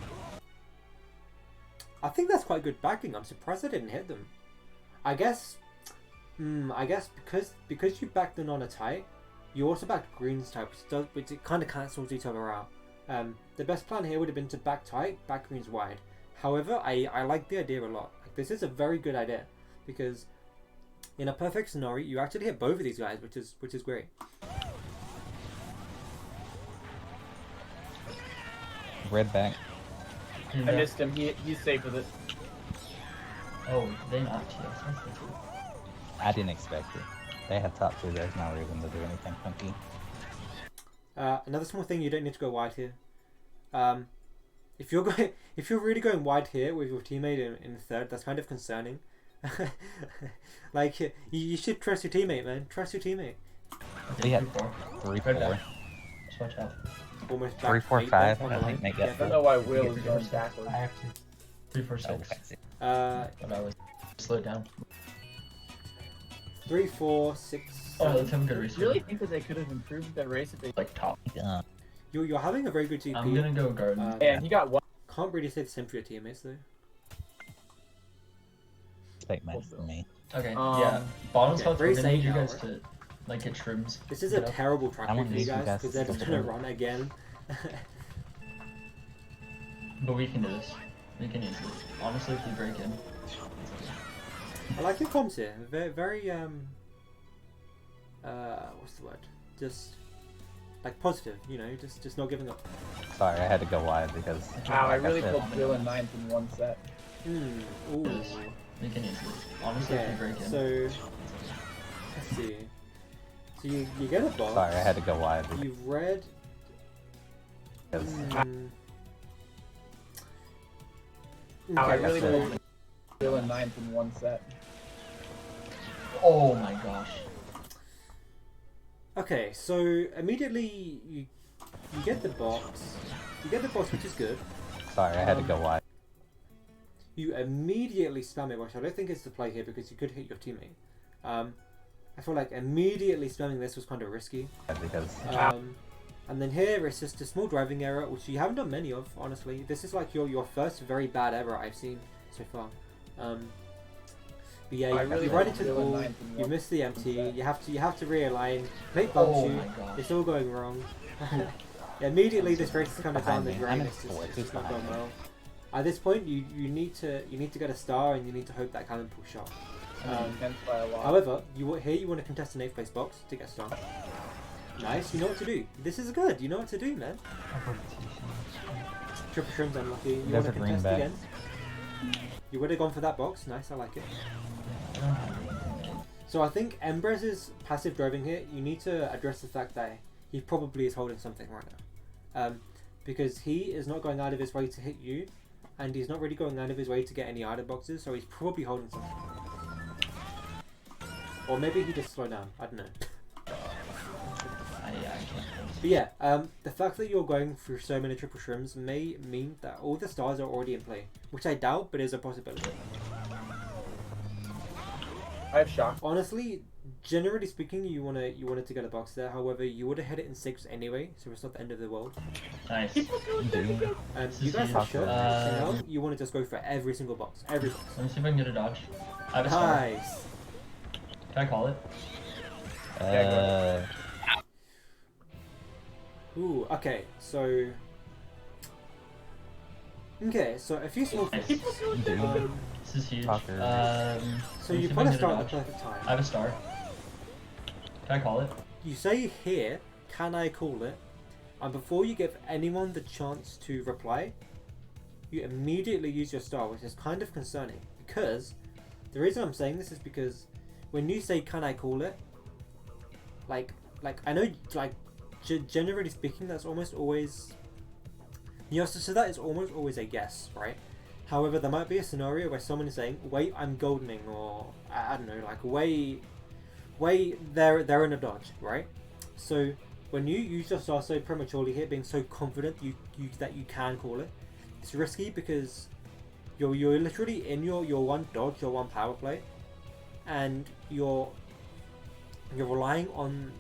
I think that's quite good backing. I'm surprised I didn't hit them. I guess because you backed them on a tight, you also backed Green's tight, which it kind of cancels each other out. The best plan here would have been to back tight, back Green's wide. However, I like the idea a lot. Like, this is a very good idea because in a perfect scenario, you actually hit both of these guys, which is great. red back. Green's I back. missed him. He's safe with it. Oh, they not TS. That's the truth. I didn't expect it. They have top two. There's no reason to do anything funky. Another small thing, you don't need to go wide here. If you're really going wide here with your teammate in third, that's kind of concerning. Like you should trust your teammate, man. Trust your teammate. We had 3-4. 3-4. Red back. Just watch out. Almost 3, back 4, 8 5. on I the think line. they got I don't know why Will is going I backwards. have to. 3, 4, 6. Oh, I see. But I was slow it down. 3, 4, 6. Oh, 7. let's have a good I race. really think that they could have improved their race if they. Like top. Yeah. You're having a very good GP. I'm gonna go garden. And he got one. Can't really say the same for your teammates though. Expect much from me. Okay, Um, yeah. Bottom okay, spots, very we're gonna need safe you now, guys right? to like get shrooms. This is you a know? terrible track I for want you these guys guys because to they're just still gonna do it. run again. But we can do this. We can easily. Honestly, if we break in. I like your comms here. Very what's the word? Just like positive, you know, just not giving up. Sorry, I had to go wide because. Wow, I like really said, pulled Will in ninth in one set. Ooh. We can easily. Honestly, Okay, if we break in. so let's see. So you get a box. Sorry, I had to go wide because. You've read. Wow, I Okay, really so- pulled. Still in 9th in one set. Oh my gosh. Okay, so immediately you get the box. You get the box, which is good. Sorry, I had to go wide. You immediately spam it, which I don't think is the play here because you could hit your teammate. I feel like immediately spamming this was kind of risky. Because And then here it's just a small driving error, which you haven't done many of, honestly. This is like your first very bad error I've seen so far. But yeah, you run into the ball, you miss the empty, you have to realign, make bump shoot, it's all going wrong. Immediately this race is kind of down the drain, it's just not going well. At this point you need to get a star and you need to hope that cannon pull shot. However, you want to contest an 8th place box to get a star. Nice, you know what to do. This is good, you know what to do, man. Triple Shrimp's unlucky. You want to contest again. You would have gone for that box. Nice, I like it. So I think Embrez's passive driving here, you need to address the fact that he probably is holding something right now. Because he is not going out of his way to hit you, and he's not really going out of his way to get any idle boxes, so he's probably holding something. Or maybe he just slowed down, I don't know. But yeah, the fact that you're going through so many triple shrimps may mean that all the stars are already in play, which I doubt, but is a possibility. I have shock. Honestly, generally speaking, you wanted to get a box there. However, you would have hit it in 6 anyway, so it's not the end of the world. Nice. You guys have shot, so now you want to just go for every single box, every box. Let me see if I can get a dodge. I have a star. Nice. Can I call it? Ooh, okay, so a few small things. This is huge. So you put a star at the perfect time. I have a star. Can I call it? You say here, can I call it? And before you give anyone the chance to reply, you immediately use your star, which is kind of concerning. Because the reason I'm saying this is because when you say can I call it, like I know, like generally speaking, that's almost always, so that is almost always a guess, right? However, there might be a scenario where someone is saying, wait, I'm goldening, or I don't know, like wait, they're in a dodge, right? So when you use your star so prematurely here, being so confident that you can call it, it's risky because you're literally in your one dodge, your one power play, and you're relying on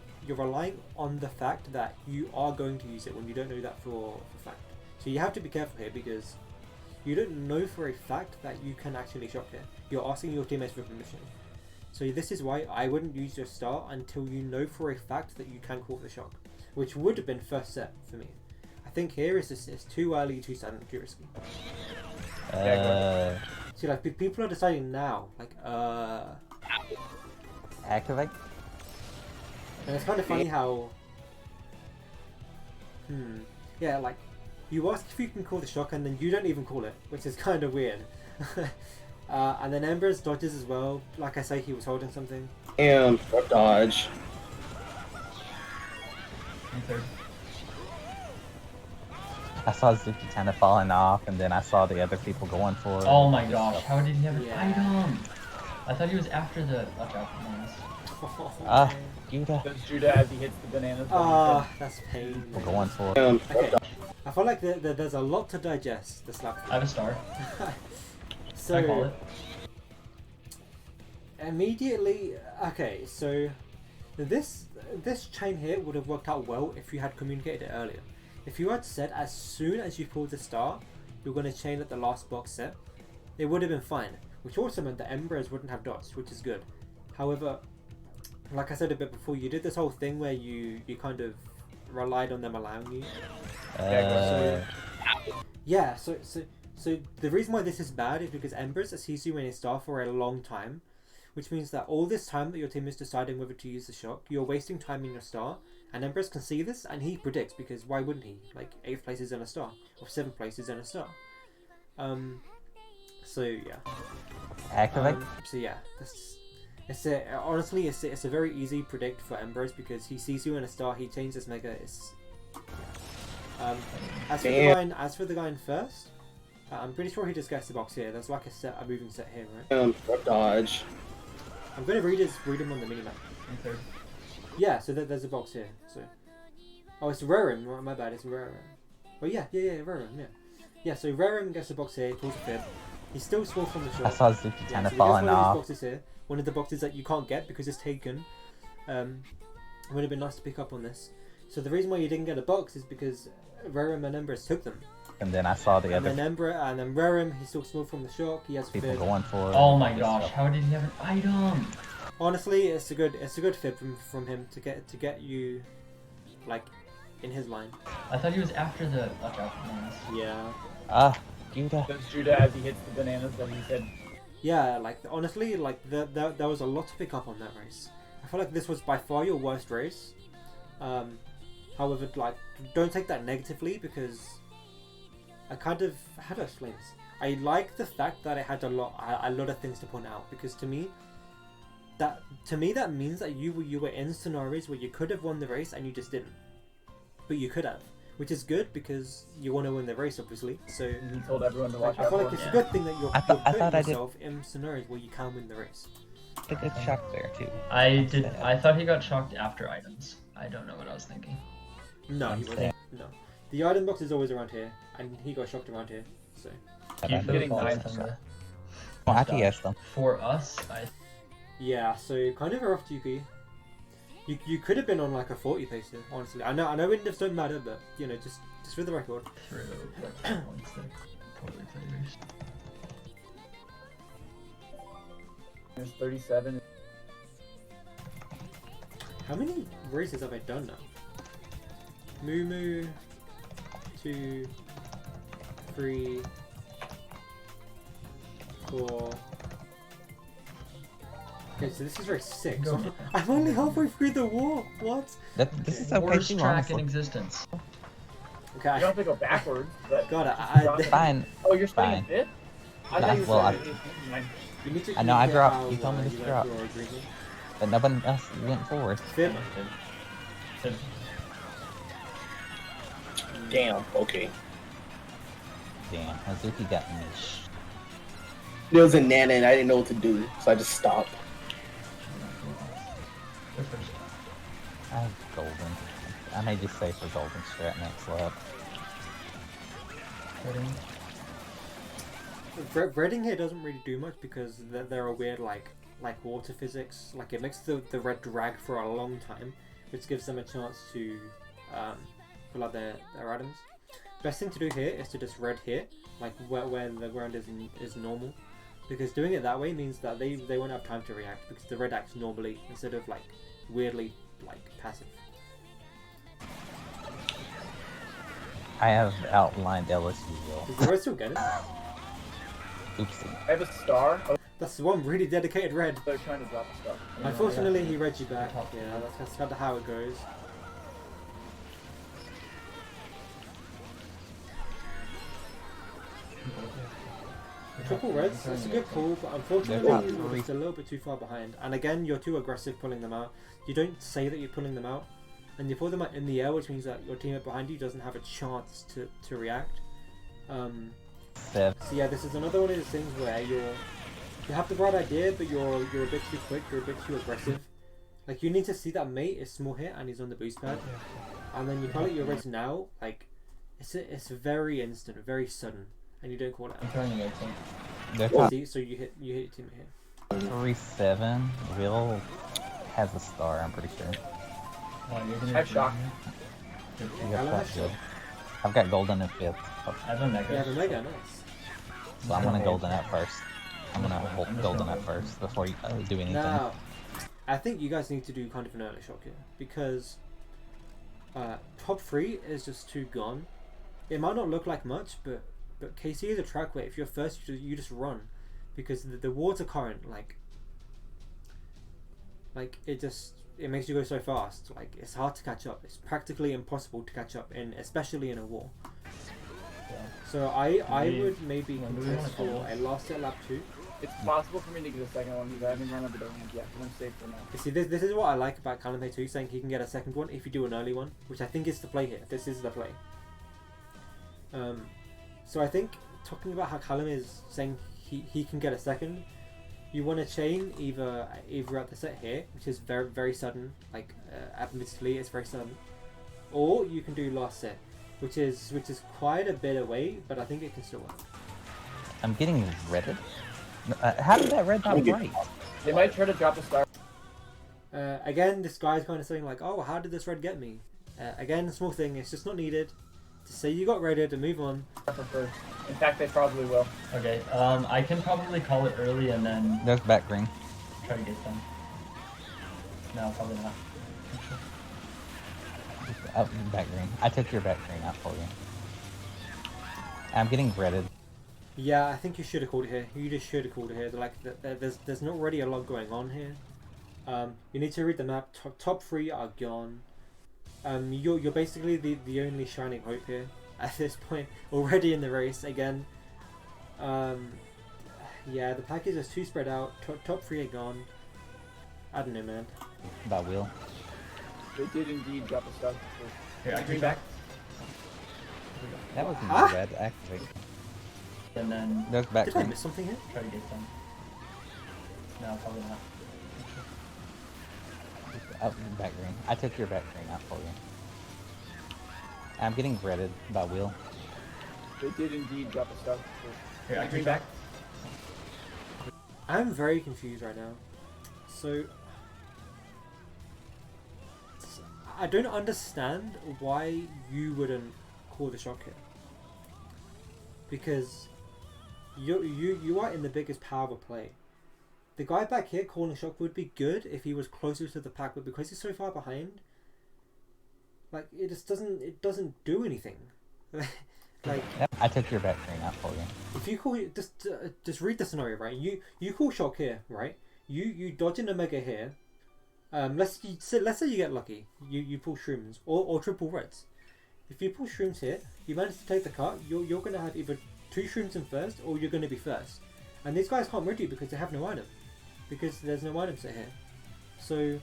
the fact that you are going to use it when you don't know that for fact. So you have to be careful here because you don't know for a fact that you can actually shock here. You're asking your teammates for permission. So this is why I wouldn't use your star until you know for a fact that you can call the shock, which would have been first set for me. I think here it's too early, too sudden, too risky. See, like people are deciding now, like activate. And it's kind of funny how, yeah, like you ask if you can call the shock and then you don't even call it, which is kind of weird. And then Ember's dodges as well. Like I say, he was holding something. And dodge. I saw Zuki kind of falling off, and then I saw the other people going for it. Oh my gosh, how did he have an Yeah. item? I thought he was after the bananas. Judah. Does Judah as he hits the bananas? That's pain. We're going for it. Okay, I feel like there's a lot to digest this lap. I have a star. So Can I call it? immediately, okay, so this chain here would have worked out well if you had communicated it earlier. If you had said as soon as you pulled the star, you're going to chain at the last box set, it would have been fine, which also meant that Embers wouldn't have dots, which is good. However, like I said a bit before, you did this whole thing where you kind of relied on them allowing you. So the reason why this is bad is because Embers sees you in a star for a long time, which means that all this time that your team is deciding whether to use the shock, you're wasting time in your star, and Embers can see this and he predicts, because why wouldn't he? Like 8th place is in a star, or 7th place is in a star. So yeah. Activate. So yeah, honestly, it's a very easy predict for Embers because he sees you in a star, he changes mega. As for the guy in first, I'm pretty sure he just gets the box here. There's like a moving set here, right? Front dodge. I'm gonna read him on the minimap. Okay. Yeah, so there's a box here. So, oh, it's Rerim. My bad. It's Rerim. Oh yeah, Rerim. Yeah, yeah. So Rerim gets the box here. Pulls a fib. He's still small from the shot. I saw Zuki kind of so falling one of these off. boxes here. One of the boxes that you can't get because it's taken. It would have been nice to pick up on this. So the reason why you didn't get a box is because Rerim and Ember took them. And then I saw the And other then Ember and then Rerim, he's still small from the shock. He has people fib. going for it. Oh my gosh, how did he have an item? Honestly, it's a good fib from him to get you like in his line. I thought he was after the watch out bananas. Yeah. Judah. Does Judah as he hits the bananas that he said? Yeah, like honestly, like there was a lot to pick up on that race. I feel like this was by far your worst race. However, like don't take that negatively because I kind of how to explain this. I like the fact that it had a lot of things to point out because to me that means that you were in scenarios where you could have won the race and you just didn't, but you could have, which is good because you want to win the race, obviously. So He told everyone to watch I out feel for like him. it's a good thing that you're I thought putting I did- yourself in scenarios where you can win the race. A good shot there too. I thought he got shocked after items. I don't know what I was thinking. No, he wasn't. No, the item box is always around here, and he got shocked around here. So You I'm feel getting falls nine from from the Well, I guess them. For us, yeah, so kind of a rough GP. You could have been on like a 40 pace here, honestly. I know it don't matter, but you know, just for the record. threw like points there. Totally players. There's 37. How many races have I done now? Moo 2, 3, 4. Okay, so this is race 6. Go. I'm only halfway through the war. What? This is okay Worst too, track in honestly. existence. Okay, You don't have to go backwards, but... got it. Fine. Oh, you're spinning Fine. a bit? I Yeah, thought you well, said 18. You need to I know, I hear dropped. how, You told me to you went drop. through our agreement. But no one else went forward. Fib. Damn. Okay. Damn, Hazuki got niche. There was a Nana and I didn't know what to do, so I just stopped. Go first. I have golden. I may just say for golden strat next lap. Redding here doesn't really do much because there are weird like water physics. Like it makes the red drag for a long time, which gives them a chance to pull out their items. Best thing to do here is to just red here, like where the ground is normal, because doing it that way means that they won't have time to react because the red acts normally instead of like weirdly like passive. I have outlined LSU. Does the red still get it? Oopsie. I have a star. Oh, That's the one really dedicated red. they're trying to drop stuff. Unfortunately, he read you back. Yeah, that's kind of how it goes. Triple reds, that's a good pull, but unfortunately They're you're not just a little bit too far behind. And again, you're too aggressive pulling them out. You don't say that you're pulling them out, and you pull them out in the air, which means that your teammate behind you doesn't have a chance to react. So yeah, this is another one of those things where you have the right idea, but you're a bit too quick, you're a bit too aggressive. Like you need to see that mate is small here and he's on the boost pad, and then you call it your race now. Like it's very instant, very sudden, and you don't call it I'm out. trying to get some. They're top See, so you hit your teammate here. 3-7. Will has a star, I'm pretty sure. Oh, you're gonna I have shock. You I got love that that good. I've got golden at 5th. I have a mega. You have a mega, nice. So I'm gonna golden at first. I'm gonna hold golden at first before you do anything. Now, I think you guys need to do kind of an early shock here because top 3 is just too gone. It might not look like much, but KC is a track where if you're first, you just run because the water current like it makes you go so fast. Like it's hard to catch up. It's practically impossible to catch up especially in a war. So I would maybe contest for a last at lap 2. It's possible for me to get a second one because I haven't run up the door yet, but I'm safe for now. You see, this is what I like about Calamay 2, saying he can get a second one if you do an early one, which I think is the play here. This is the play. So I think talking about how Callum is saying he can get a second, you want to chain either at the set here, which is very sudden, like admittedly it's very sudden, or you can do last set, which is quite a bit away, but I think it can still work. I'm getting redded. How did that red not break? They might try to drop a star. Again, this guy's kind of saying like, oh, how did this red get me? Again, small thing, it's just not needed. Just say you got redded and move on. In fact, they probably will. Okay, I can probably call it early and then There's back green. try to get them. No, probably not. Oh, back green. I took your back green out for you. I'm getting redded. Yeah, I think you should have called it here. You just should have called it here. Like, there's not really a lot going on here. You need to read the map. Top 3 are gone. You're basically the only shining hope here at this point. Already in the race again. Yeah, the package is too spread out. Top 3 are gone. I don't know, man. By wheel. They did indeed drop a star. Here, I can back. That wasn't Huh? bad to activate. And then There's back Did I green. miss something here? try to get them. No, probably not. Oh, back green. I took your back green out for you. I'm getting redded by wheel. They did indeed drop a star. Here, I can back. I'm very confused right now. So I don't understand why you wouldn't call the shot here. Because you are in the biggest power of play. The guy back here calling shot would be good if he was closer to the pack, but because he's so far behind, like it just doesn't do anything. Like Yep, I took your back green out for you. if you call just read the scenario, right? You call shock here, right? You dodge an omega here. Let's say you get lucky. You pull shrooms or triple reds. If you pull shrooms here, you manage to take the cut. You're gonna have either 2 shrooms in first, or you're gonna be first. And these guys can't red you because they have no item, because there's no item set here. So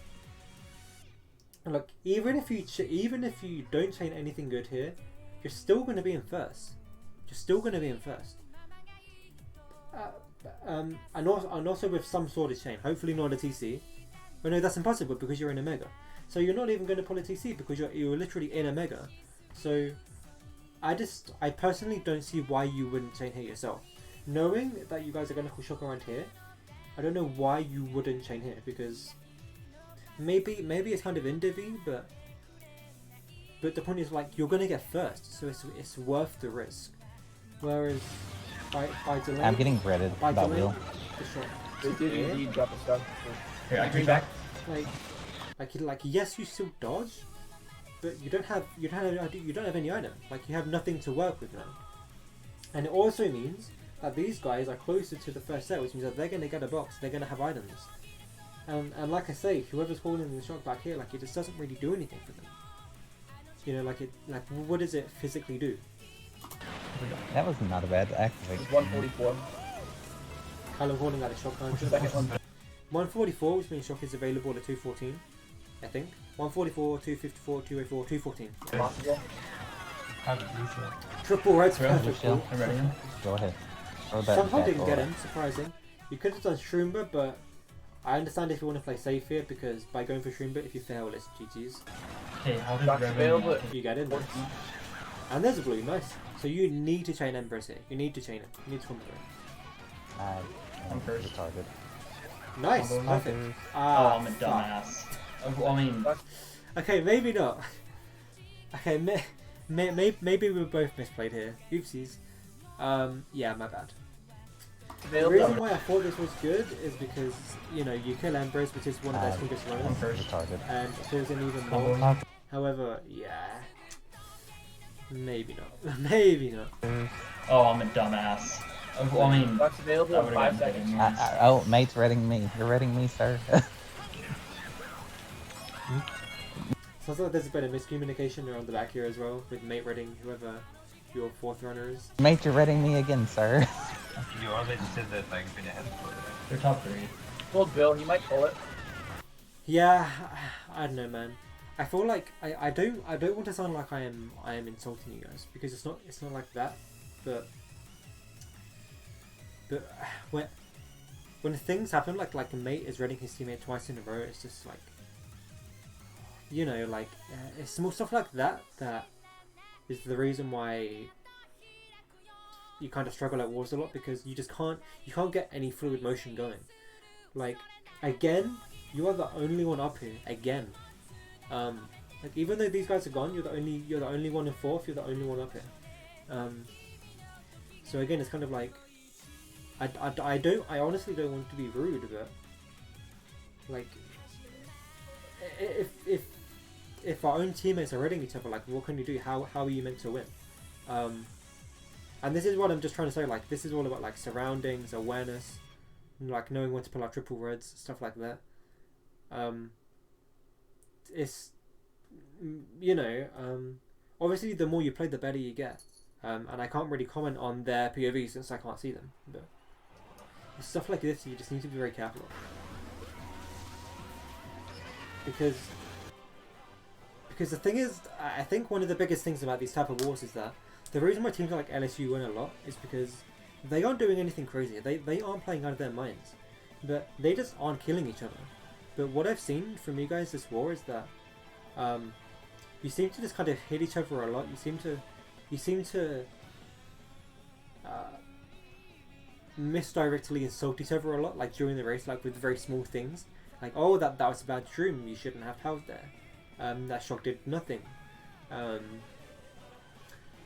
look, even if you don't chain anything good here, you're still gonna be in first. You're still gonna be in first. And also with some sort of chain. Hopefully not a TC. But no, that's impossible because you're in Omega. So you're not even going to pull a TC because you're literally in Omega. So I personally don't see why you wouldn't chain here yourself. Knowing that you guys are going to call shock around here, I don't know why you wouldn't chain here, because maybe it's kind of in divvy, but the point is, like, you're going to get first, so it's worth the risk. Whereas by delay, I'm getting redded by delay, wheel. the shot They did here, indeed drop a star. Here, I can back. like yes, you still dodge, but you don't have any item. Like, you have nothing to work with now. And it also means that these guys are closer to the first set, which means that they're going to get a box, they're going to have items. And like I say, whoever's holding the shot back here, like, it just doesn't really do anything for them. You know, like what does it physically do? That was not a bad activate. It's 144. Callum holding out a shotgun. Second one. 144, which means shock is available at 214, I think. 144, 254, 204, 214. Possible. Have it usual. Triple reds, Sure, perfect. shield. I'm ready. Go ahead. Throw that Somehow back didn't get forward. him, surprising. You could have done Shroomba, but I understand if you want to play safe here, because by going for Shroomba, if you fail, it's GG's. Okay, how did Shock's Revan available. You get in there. And there's a blue, nice. So you need to chain Empress here. You need to chain it. You need to come through. I'm first. retarded. Nice, Although perfect. Oh, I'm a fuck. dumbass. I mean, Okay, maybe not. Okay, maybe we both misplayed here. Oopsies. Yeah, my bad. The Available. reason why I thought this was good is because, you know, you kill Empress, which is one of their strongest I'm runners, first. Retarded. and it fills in even Combo. more. However, yeah. Maybe not. Maybe not. Oh, I'm a dumbass. I mean, Shock's available I in would 5 have seconds. gotten Oh, mate's redding me. You're redding me, sir. Sounds like there's a bit of miscommunication around the back here as well, with mate reading whoever your 4th runner is. Mate, you're redding me again, sir. You already said that, like, been ahead for that. They're top 3. Told Bill, he might pull it. Yeah, I don't know, man. I feel like I don't want to sound like I am insulting you guys, because it's not like that, but But when things happen, like a mate is reading his teammate twice in a row, it's just like, you know, like it's small stuff like that that is the reason why you kind of struggle at wars a lot, because you can't get any fluid motion going. Like, again, you are the only one up here again. Like, even though these guys are gone, you're the only one in fourth. You're the only one up here. So again, it's kind of like, I honestly don't want to be rude, but like, if our own teammates are reading each other, like, what can you do? How are you meant to win? And this is what I'm just trying to say. Like, this is all about like surroundings, awareness, and, like, knowing when to pull out triple reds, stuff like that. It's, you know, obviously the more you play, the better you get. And I can't really comment on their POV since I can't see them. But stuff like this, you just need to be very careful of. Because the thing is, I think one of the biggest things about these type of wars is that the reason why teams like LSU win a lot is because they aren't doing anything crazy. They aren't playing out of their minds, but they just aren't killing each other. But what I've seen from you guys this war is that you seem to just kind of hit each other a lot. You seem to misdirectly insult each other a lot, like during the race, like with very small things, like, oh, that was a bad shroom, you shouldn't have held there. That shock did nothing.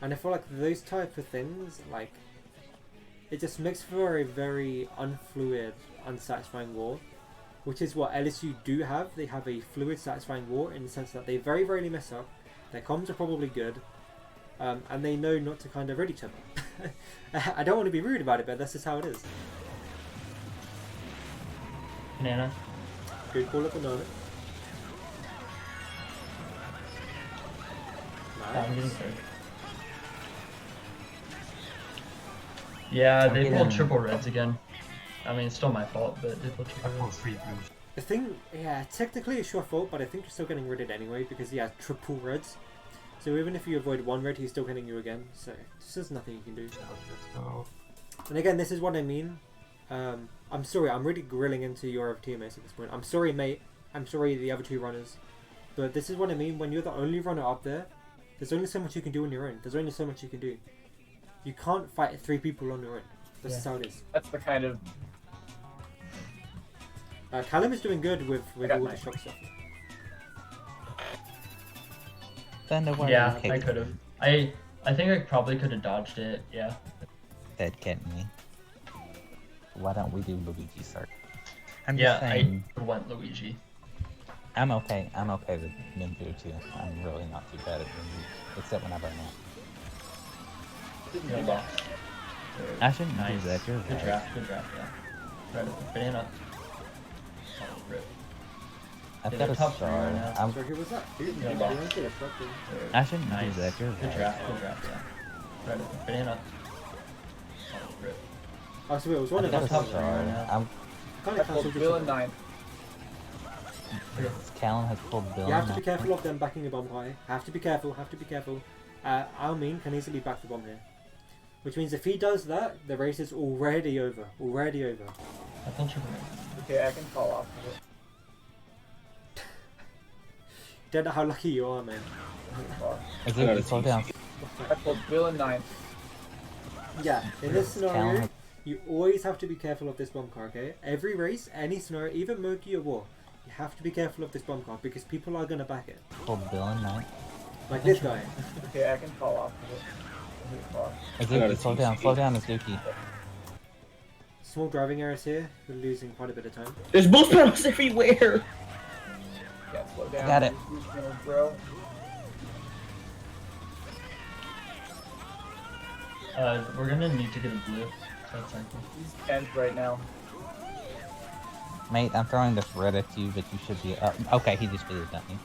And I feel like those type of things, like, it just makes for a very unfluid, unsatisfying war, which is what LSU do have. They have a fluid, satisfying war in the sense that they very rarely mess up, their comms are probably good, and they know not to kind of read each other. I don't want to be rude about it, but that's just how it is. Banana. Good call up banana. I'm getting Nice. hurt. Yeah, they Okay, pulled then. triple reds again. I mean, it's still my fault, but they pulled I triple pulled reds. 3 blues. The thing, yeah, technically it's your fault, but I think you're still getting ridded anyway, because he has triple reds. So even if you avoid one red, he's still hitting you again. So there's nothing you can do. Let's go. And again, this is what I mean. I'm sorry, I'm really grilling into your other teammates at this point. I'm sorry, mate. I'm sorry, the other two runners. But this is what I mean. When you're the only runner up there, there's only so much you can do on your own. There's only so much you can do. You can't fight 3 people on your own. That's just how it is. That's the kind of. Callum is doing good with I got all the mine. shock stuff. Then the one Yeah, I could have. I think I probably could have dodged it. Yeah. Dead can't me. Why don't we do Luigi start? I'm Yeah, just saying, I went Luigi. I'm okay. I'm okay with Ninja too. I'm really not too bad at Ninja, except whenever I'm not. No loss. I shouldn't Nice. do that. You're Good right. draft, yeah. Right, banana. Oh, rip. I've Yeah, got they're a top 3 star. right now. I'm, So who was that? Yeah, lost. I shouldn't Nice. do that. You're Good right. draft, yeah. Right, banana. Oh, rip. Oh, so wait, it was one I've of got a us. top I three star. right now. I'm, kind I of pulled cancelled Bill and yourself. 9. Callan has pulled Bill. You have to be now. careful of them backing a bomb high. Have to be careful, have to be careful. Almin can easily back the bomb here. Which means if he does that, the race is already over. Already over. I pulled triple red. Okay, I can call off of it. Don't know how lucky you are, man. Is it, slow down. I pulled Bill and 9. Yeah, in this Callan scenario, has you always have to be careful of this bomb car, okay? Every race, any scenario, even Moki or War, you have to be careful of this bomb car because people are going to back it. pulled Bill and 9. Like this guy. Okay, I can call off of it. Azuki, slow down, Azuki. Small driving errors here. We're losing quite a bit of time. There's boost panels everywhere. Yeah, slow down. Got it. Boost panels, bro. We're gonna need to get a blue. That's like He's 10th right now. Mate, I'm throwing this red at you, but you should be up. Okay, he just really got me.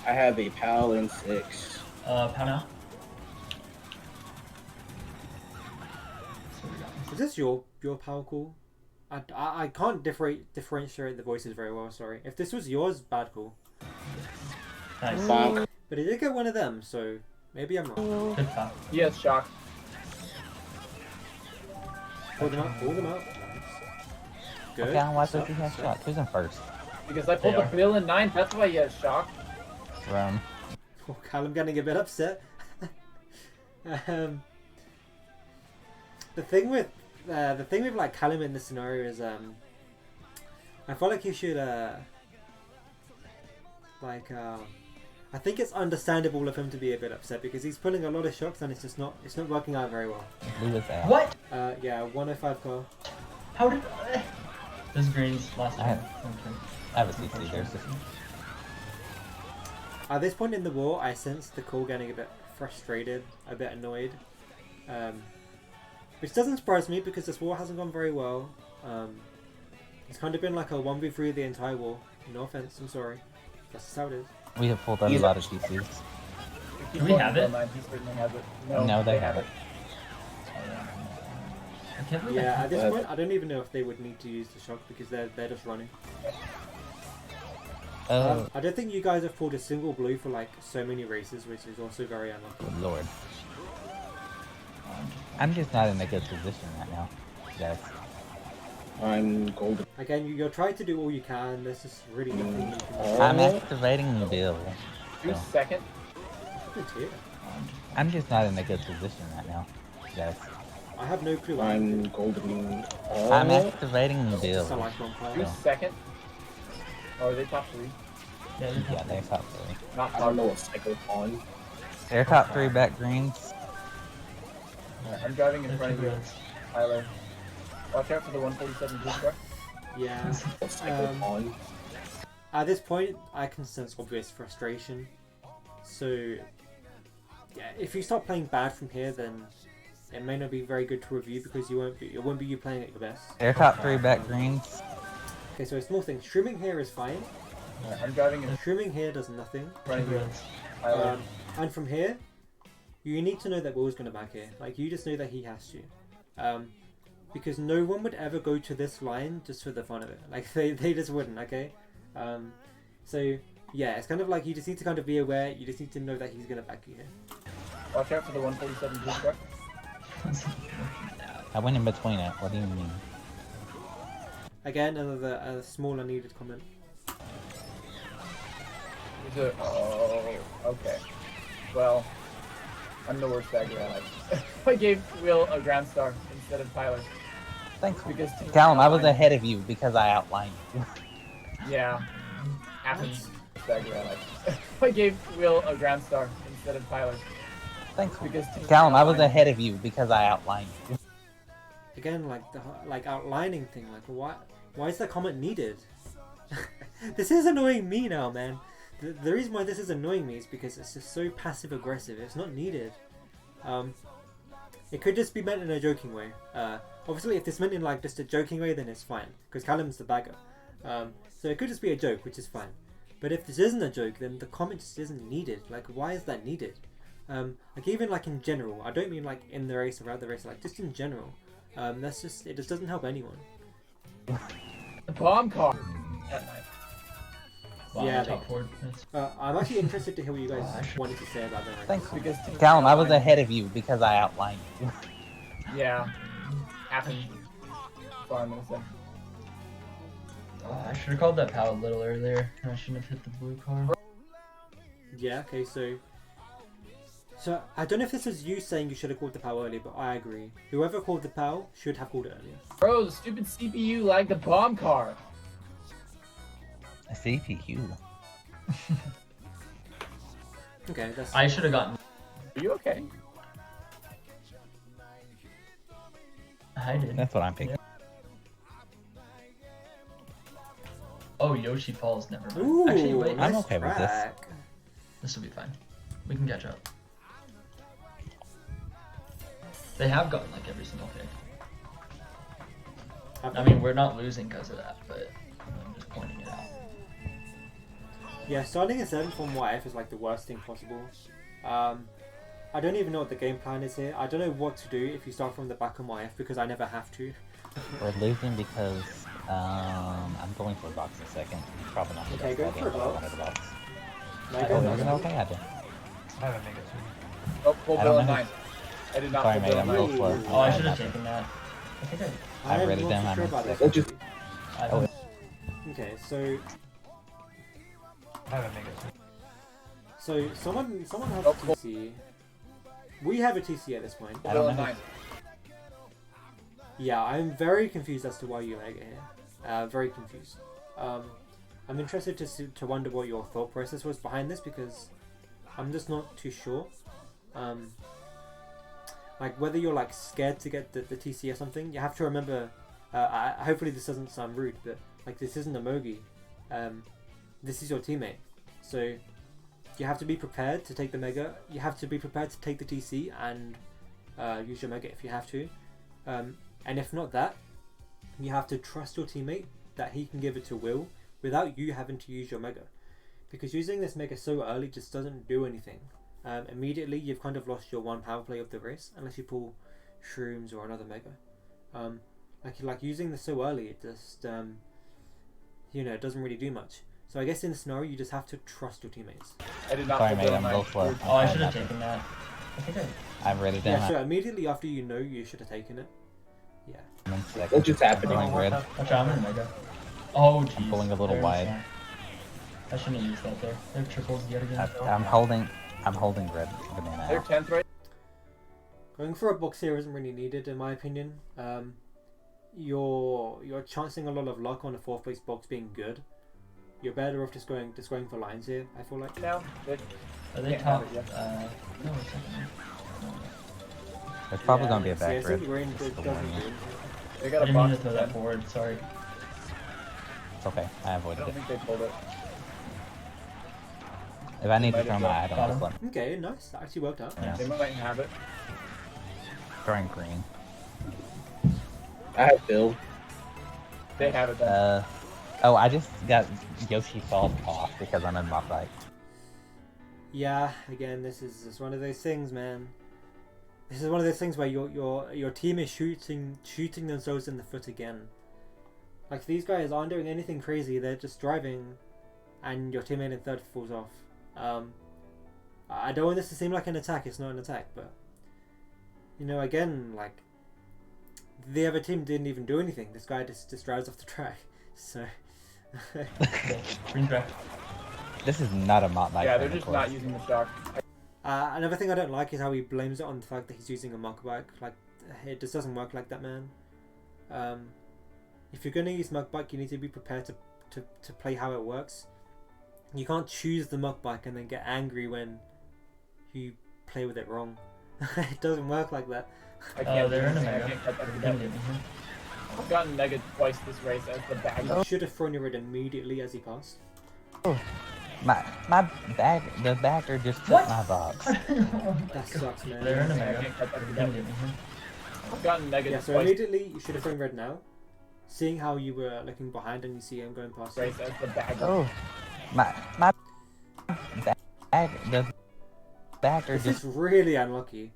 I have a pal in 6. Pana. Is this your power call? I can't differentiate the voices very well, sorry. If this was yours, bad call. Nice. Bonk. But he did get one of them, so maybe I'm wrong. Good pop. He has shock. Pull them out. Pull them out. Nice. Good. Okay, why does Stop, he have stop. shock? Who's in first? Because I pulled They the are. bill in 9th, that's why he has shock. Rome. Oh, Callum getting a bit upset. The thing with like Callum in this scenario is I feel like you should I think it's understandable of him to be a bit upset because he's pulling a lot of shocks and it's not working out very well. Blue is out. What? Yeah, 105 car. How did? This green's last I time. have- I have a CC. There's just At this point in the war, I sense the call getting a bit frustrated, a bit annoyed, which doesn't surprise me because this war hasn't gone very well. It's kind of been like a 1v3 the entire war. No offense, I'm sorry. That's just how it is. we have pulled out a lot of CCs. He Do we pulled have the it? bill 9, he certainly has it. No, they have it. I can't believe Yeah, I at this point, I don't even know if they would need to use the shock because they're just running. Oh, I don't think you guys have pulled a single blue for like so many races, which is also very unlucky. good lord. I'm just not in a good position right now, guys. I'm golden. Again, you're trying to do all you can. There's just really nothing you can do. I'm activating the bill. Who's So, second? Good tier. I'm just not in a good position right now, guys. I have no clue. I'm golden. I'm activating the Just a bill. lifelong player. Who's second? Oh, are they top 3? Yeah, Yeah, they're top 3. Not I top don't know what cycle on. They're top 3 back greens. Alright, I'm driving in front of you, Tyler. Watch out for the 147 blue truck. Yeah. What cycle on? At this point, I can sense obvious frustration. So, yeah, if you start playing bad from here, then it may not be very good to review because it won't be you playing at your best. They're top 3 back greens. Okay, so a small thing. Shrooming here is fine. Alright, I'm driving in Shrooming here does nothing. front of you, Tyler. And from here, you need to know that Will's going to back here. Like, you just know that he has to. Because no one would ever go to this line just for the fun of it. Like, they just wouldn't, okay? So, yeah, it's kind of like you just need to kind of be aware. You just need to know that he's going to back you here. Watch out for the 147 blue truck. I went in between it. What do you mean? Again, another small unneeded comment. Oh, okay. Well, I'm the worst bagger at it. I gave Will a ground star instead of Tyler. Thanks. Because Callum, I was ahead of you because I outlined you. Yeah. Happens. Bagger at it. I gave Will a ground star instead of Tyler. Thanks. Because Callum, I was ahead of you because I outlined you. Again, like the outlining thing. Like, why is that comment needed? This is annoying me now, man. The reason why this is annoying me is because it's just so passive aggressive. It's not needed. It could just be meant in a joking way. Obviously, if it's meant in like just a joking way, then it's fine because Callum's the bagger. So it could just be a joke, which is fine. But if this isn't a joke, then the comment just isn't needed. Like, why is that needed? Like even like in general, I don't mean like in the race or out the race. Like just in general, that's just it. Just doesn't help anyone. the bomb car. Wow, Yeah, top 4. That's... I'm actually interested to hear what you guys wanted to say about that. Right? Thanks. Because Callum, I was ahead of you because I outlined you. Yeah. Happens. That's all I'm gonna say. I should have called that POW a little earlier. I shouldn't have hit the blue car. Yeah. Okay. So I don't know if this was you saying you should have called the POW earlier, but I agree. Whoever called the POW should have called it earlier. Bro, the stupid CPU lagged the bomb car. A CPU. Okay. That's. I should have gotten. Are you okay? I did. That's what I'm thinking. Oh, Yoshi falls. Never mind. Ooh, Actually, wait. nice I'm okay with this. track. This will be fine. We can catch up. They have gotten like every single pick. I mean, we're not losing because of that, but I'm just pointing it out. Yeah, starting in 7th from YF is like the worst thing possible. I don't even know what the game plan is here. I don't know what to do if you start from the back on YF because I never have to. We're losing because I'm going for a box in a second. Probably not the Okay, best go idea, for a but I box. wanted a box. Like, Oh, you're gonna okay? I did. I have a Mega 2. Oh, pull I bill don't in know. 9. I did not Sorry, pull mate. bill I'm in 9. low for. Oh, I should have taken that. I think I read it am down, not I'm sure in about this. second. Just- I Oh, Okay, so I have a mega suit. someone has Oh, a TC. We have a TC at this point. I don't know. 9. Yeah, I'm very confused as to why you mega here. Very confused. I'm interested to wonder what your thought process was behind this because I'm just not too sure. Like whether you're like scared to get the TC or something. You have to remember. Hopefully this doesn't sound rude, but like this isn't a Mogi. This is your teammate, so you have to be prepared to take the mega. You have to be prepared to take the TC and use your mega if you have to. And if not that, you have to trust your teammate that he can give it to Will without you having to use your mega. Because using this mega so early just doesn't do anything. Immediately you've kind of lost your one power play of the race unless you pull shrooms or another mega. Like using this so early, it just it doesn't really do much. So I guess in this scenario you just have to trust your teammates. I did not Sorry, put mate, that I'm on a my little slow. Oh, I should have taken that. I think I've read it down. Yeah, so immediately after you should have taken it. Yeah. I'm in second. What's just happening? Pulling red. Watch out, I'm in mega. Oh, jeez. I'm pulling a little There's wide. that. I shouldn't have used that there. They're triples yet again. I'm holding red banana They're out. 10th right? Going for a box here isn't really needed in my opinion. You're chancing a lot of luck on a 4th place box being good. You're better off just going for lines here, I feel like. Now? Are they Can't top? have it yet. No, second. There's probably gonna be a so yeah, back I red. think Rain Just doesn't the do warning you. anything. They I got a didn't mean box. to throw that forward, sorry. It's okay. I I avoided don't it. think they pulled it. If I need to Might throw have my got- item, got just him. let me. Okay, nice. That actually worked out. Yeah. They might have it. Throwing green. I have Bill. They have it then. Oh, I just got Yoshi falls off because I'm in my bike. Yeah, again, this is just one of those things, man. This is one of those things where your team is shooting themselves in the foot again. Like these guys aren't doing anything crazy; they're just driving, and your teammate in 3rd falls off. I don't want this to seem like an attack. It's not an attack, but again, like the other team didn't even do anything. This guy just drives off the track. So Okay, green track. This is not a mop bike. Yeah, by they're the just course. not using the shock. another thing I don't like is how he blames it on the fact that he's using a muck bike. Like it just doesn't work like that, man. If you're gonna use muck bike, you need to be prepared to play how it works. You can't choose the muck bike and then get angry when you play with it wrong. It doesn't work like that. I can't They're in a do anything. I mega. can't cut that They're together. gonna get me here. I've gotten mega twice this race as the bag. You should have thrown your red immediately as he passed. My the bagger just took What? my box. That sucks, man. They're in a I mega. can't cut that They're gonna together. get me here. I've gotten mega Yeah, so twice immediately you should have thrown red now. Seeing how you were looking behind and you see him going past this you. race as the bag. Oh, my the bagger This just is really unlucky.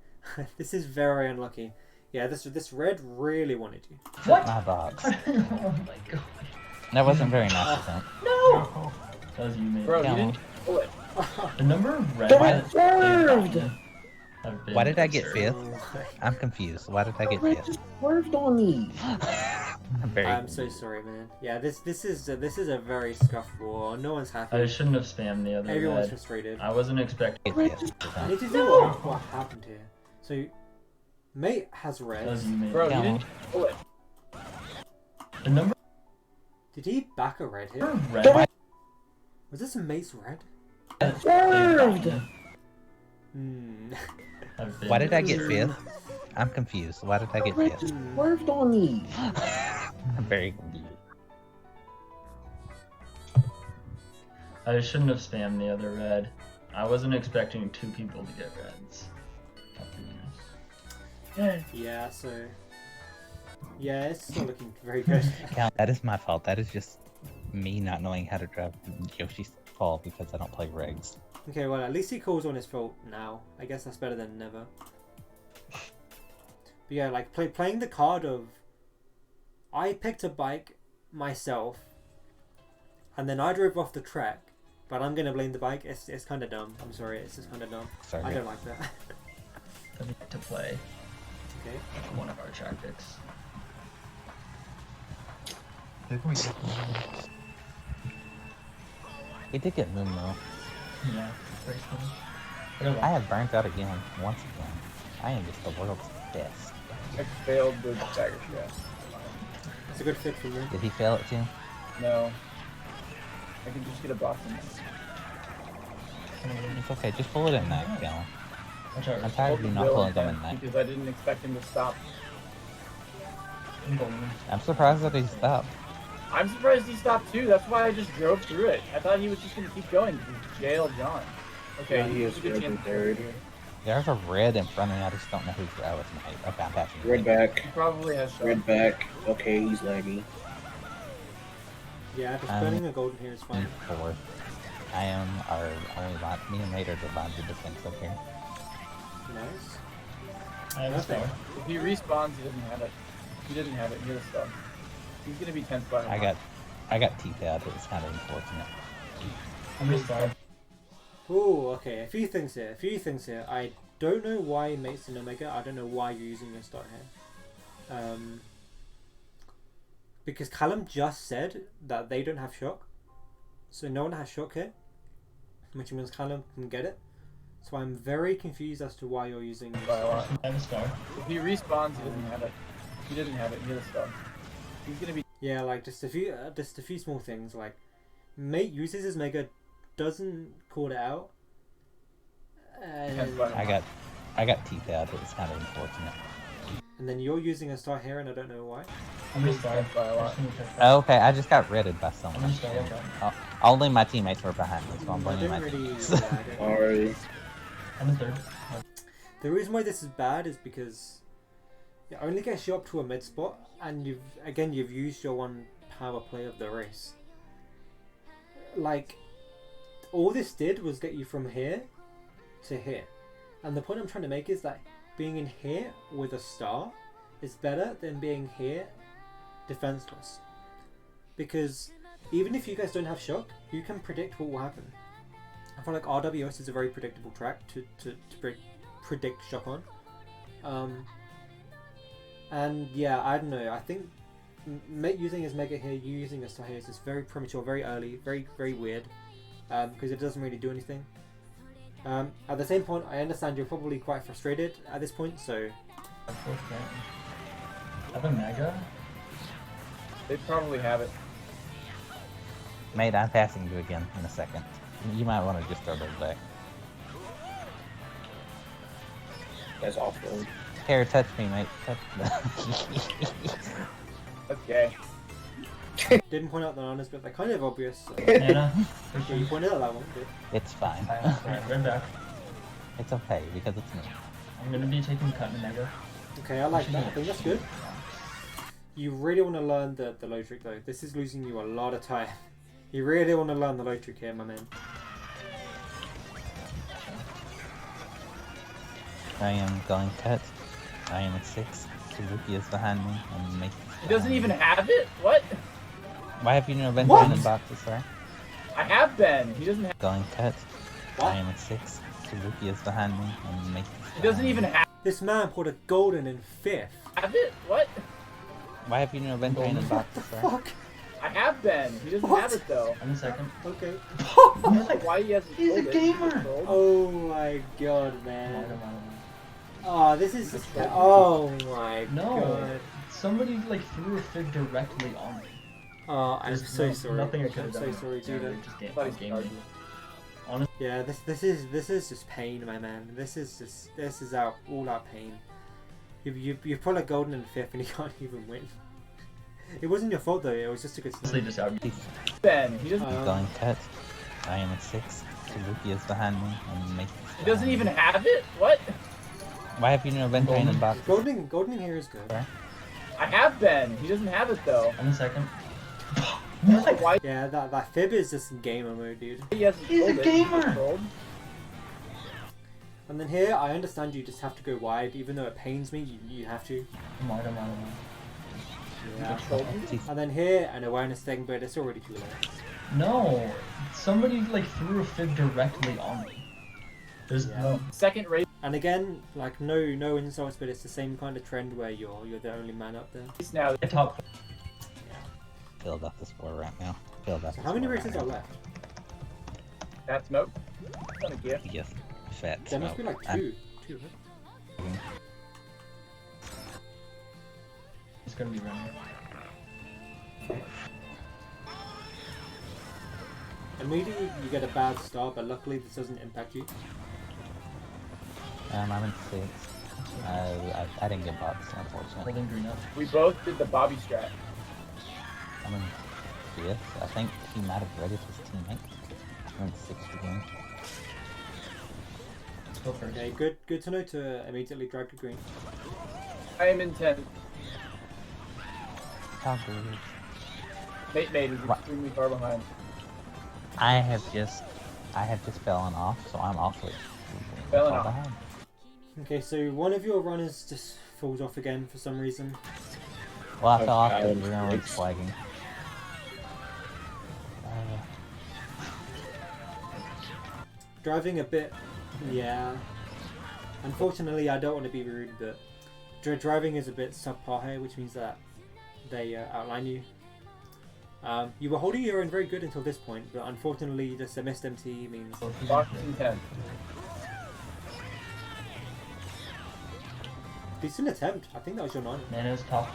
This is very unlucky. Yeah, this red really wanted you. took What? my box. Oh my god. That wasn't very nice of him. No! That was you, mate. Bro, Come you on. didn't pull it. The number of red Don't that swerved! they've have been Why did I get absurd. 5th? I'm confused. Why did I get Red 5th? just swerved on me. I'm very. I'm so sorry, man. Yeah, this is a very scuffed war. No one's happy. I shouldn't have spammed the other Everyone's red. frustrated. I wasn't expecting. Get 5th. I need to see No! what happened here. So, mate has red. That was you, mate. Bro, Come you on. didn't pull it. The number Did he back a red here? of red Was this mate's red? that Swerved! they've Hmm. have been Why did I get absurd. 5th? I'm confused. Why did I get Red 5th? just swerved on me. I'm very confused. I shouldn't have spammed the other red. I wasn't expecting 2 people to get reds. Yeah, so. Yeah, it's not looking very good. Count. That is my fault. That is just me not knowing how to drive Yoshi's Fall because I don't play regs. Okay, well, at least he calls on his fault now. I guess that's better than never. But yeah, like playing the card of I picked a bike myself and then I drove off the track, but I'm gonna blame the bike. It's kind of dumb. I'm sorry, it's just kind of dumb. Sorry. I don't like that. To play Okay. one of our tactics. Look at me. He did get Moon though. Yeah, very funny. I have burnt out again, once again. I am just the world's best. I failed the dagger shot. It's a good fit for me. Did he fail it too? No. I can just get a box in there. It's okay, just pull it in that, Galen. Watch out. I'm tired of you not Bill pulling them in again, that. because I didn't expect him to stop. I'm going. I'm surprised that he stopped. I'm surprised he stopped too. That's why I just drove through it. I thought he was just gonna keep going because he's jailed John. Okay, Yeah, he has is a good red chance and to third. here. There's a red in front of me, I just don't know who's that was. Okay, I'm passing. Red back. He probably has shot. Red back. Okay, he's laggy. Yeah, just Um, burning a golden here is fine. Fourth. I am our only lot. Me and Nate are the lines of defense up here. Nice. I have a star. If he respawns, he doesn't have it. He didn't have it. He has stuff. He's gonna be 10 spot. I got teeth out, but it's kind of unfortunate. I'm a star. Ooh, okay. A few things here. I don't know why mate's in Omega. I don't know why you're using your start here. Because Callum just said that they don't have shock. So no one has shock here. Which means Callum can get it. So I'm very confused as to why you're using your start. I have a star. If he respawns, he doesn't have it. He didn't have it. He has stuff. He's gonna be. Yeah, like just a few small things. Like mate uses his Mega, doesn't call it out. And, I got teeth out, but it's kind of unfortunate. and then you're using a star here, and I don't know why. I'm a star. by a lot. Oh, okay, I just got redded by I'm someone. a star. Okay. Only my teammates were behind me, so I'm I blaming don't my really. teammates. Yeah, I don't- Alright. I'm in third. The reason why this is bad is because it only gets you up to a mid spot, and you've used your one power play of the race. Like, all this did was get you from here to here, and the point I'm trying to make is that being in here with a star is better than being here defenseless, because even if you guys don't have shock, you can predict what will happen. I feel like RWS is a very predictable track to predict shock on. And yeah, I don't know. I think mate using his Mega here, you using a star here is just very premature, very early, very very weird. Because it doesn't really do anything. At the same point, I understand you're probably quite frustrated at this point, so I have a mega. They probably have it. Mate, I'm passing you again in a second. You might want to just throw those back. That's awful. Here, touch me, mate. Touch me. Okay. didn't point out the honors, but they're kind of obvious. So. Nana. Yeah, you pointed out that one, good. It's fine. Alright, red back. It's okay, because it's me. I'm gonna be taking cut in mega. Okay, I like that. I think that's good. You really want to learn the low trick though. This is losing you a lot of time. You really want to learn the low trick here, my man. I am going cut. I am at 6. Suzuki is behind me. And make. He doesn't even have it? What? Why have you never been What? in boxes, sir? I have been. He doesn't have Going cut. What? I am at 6. Suzuki is behind me. And make. He doesn't even This man pulled a golden in 5th. have it? What? Why have you never been in boxes, sir? Fuck. I have been. He doesn't What? have it though. I'm in second. Okay. I don't know why he hasn't He's a sold it. gamer. He's sold. Oh my god, man. Oh, this is just. Oh my No. god. Somebody like threw a fig directly on me. Oh, I'm There's so no- sorry. Nothing I could I'm have so done. sorry, Yeah, dude. just I thought he gaming. started. Yeah, this is just pain, my man. This is all out pain. You pull a golden in 5th and you can't even win. It wasn't your fault though. It was just a good Honestly, snap. just out. Ben, he doesn't. Going cut. I am at 6. Suzuki is behind me. And make. He doesn't even have it. What? Why have you never been in boxes? Golden here is good. Sir? I have been. He doesn't have it though. I'm in second. I don't know why Yeah, that fib is just gamer mode, dude. he hasn't He's a sold it. gamer. He's sold. And then here, I understand you just have to go wide, even though it pains me. You have to. Come on, come on, come on. Yeah. Sold. And then here, an awareness thing, but it's already too late. No, somebody like threw a fig directly on me. There's no. Second race And again, like no insults, but it's the same kind of trend where you're the only man up there. now. I top. filled up the score right now. Filled up So the how many score races right are now. left? That smoke. Not a gift. Yes, fat There must be smoke. like two. Two, right? It's gonna be running. Immediately you get a bad start, but luckily this doesn't impact you. I'm in 6. I didn't get bots, unfortunately. Holding green up. We both did the Bobby strat. I'm in 5th. I think he might have read it his teammate. I'm in 6th again. Go first. Okay, good to know to immediately drag to green. I am in 10th. How good. Mate is What? extremely far behind. I have just fallen off, so I'm also Fallen far off. behind. Okay, so one of your runners just falls off again for some reason. Well, I fell off Okay, because everyone was flagging. Driving a bit, yeah. Unfortunately, I don't want to be rude, but driving is a bit subpar here, which means that they outline you. You were holding your own very good until this point, but unfortunately, just a missed MT means. Box in 10. Decent attempt. I think that was your 9. Nano's top.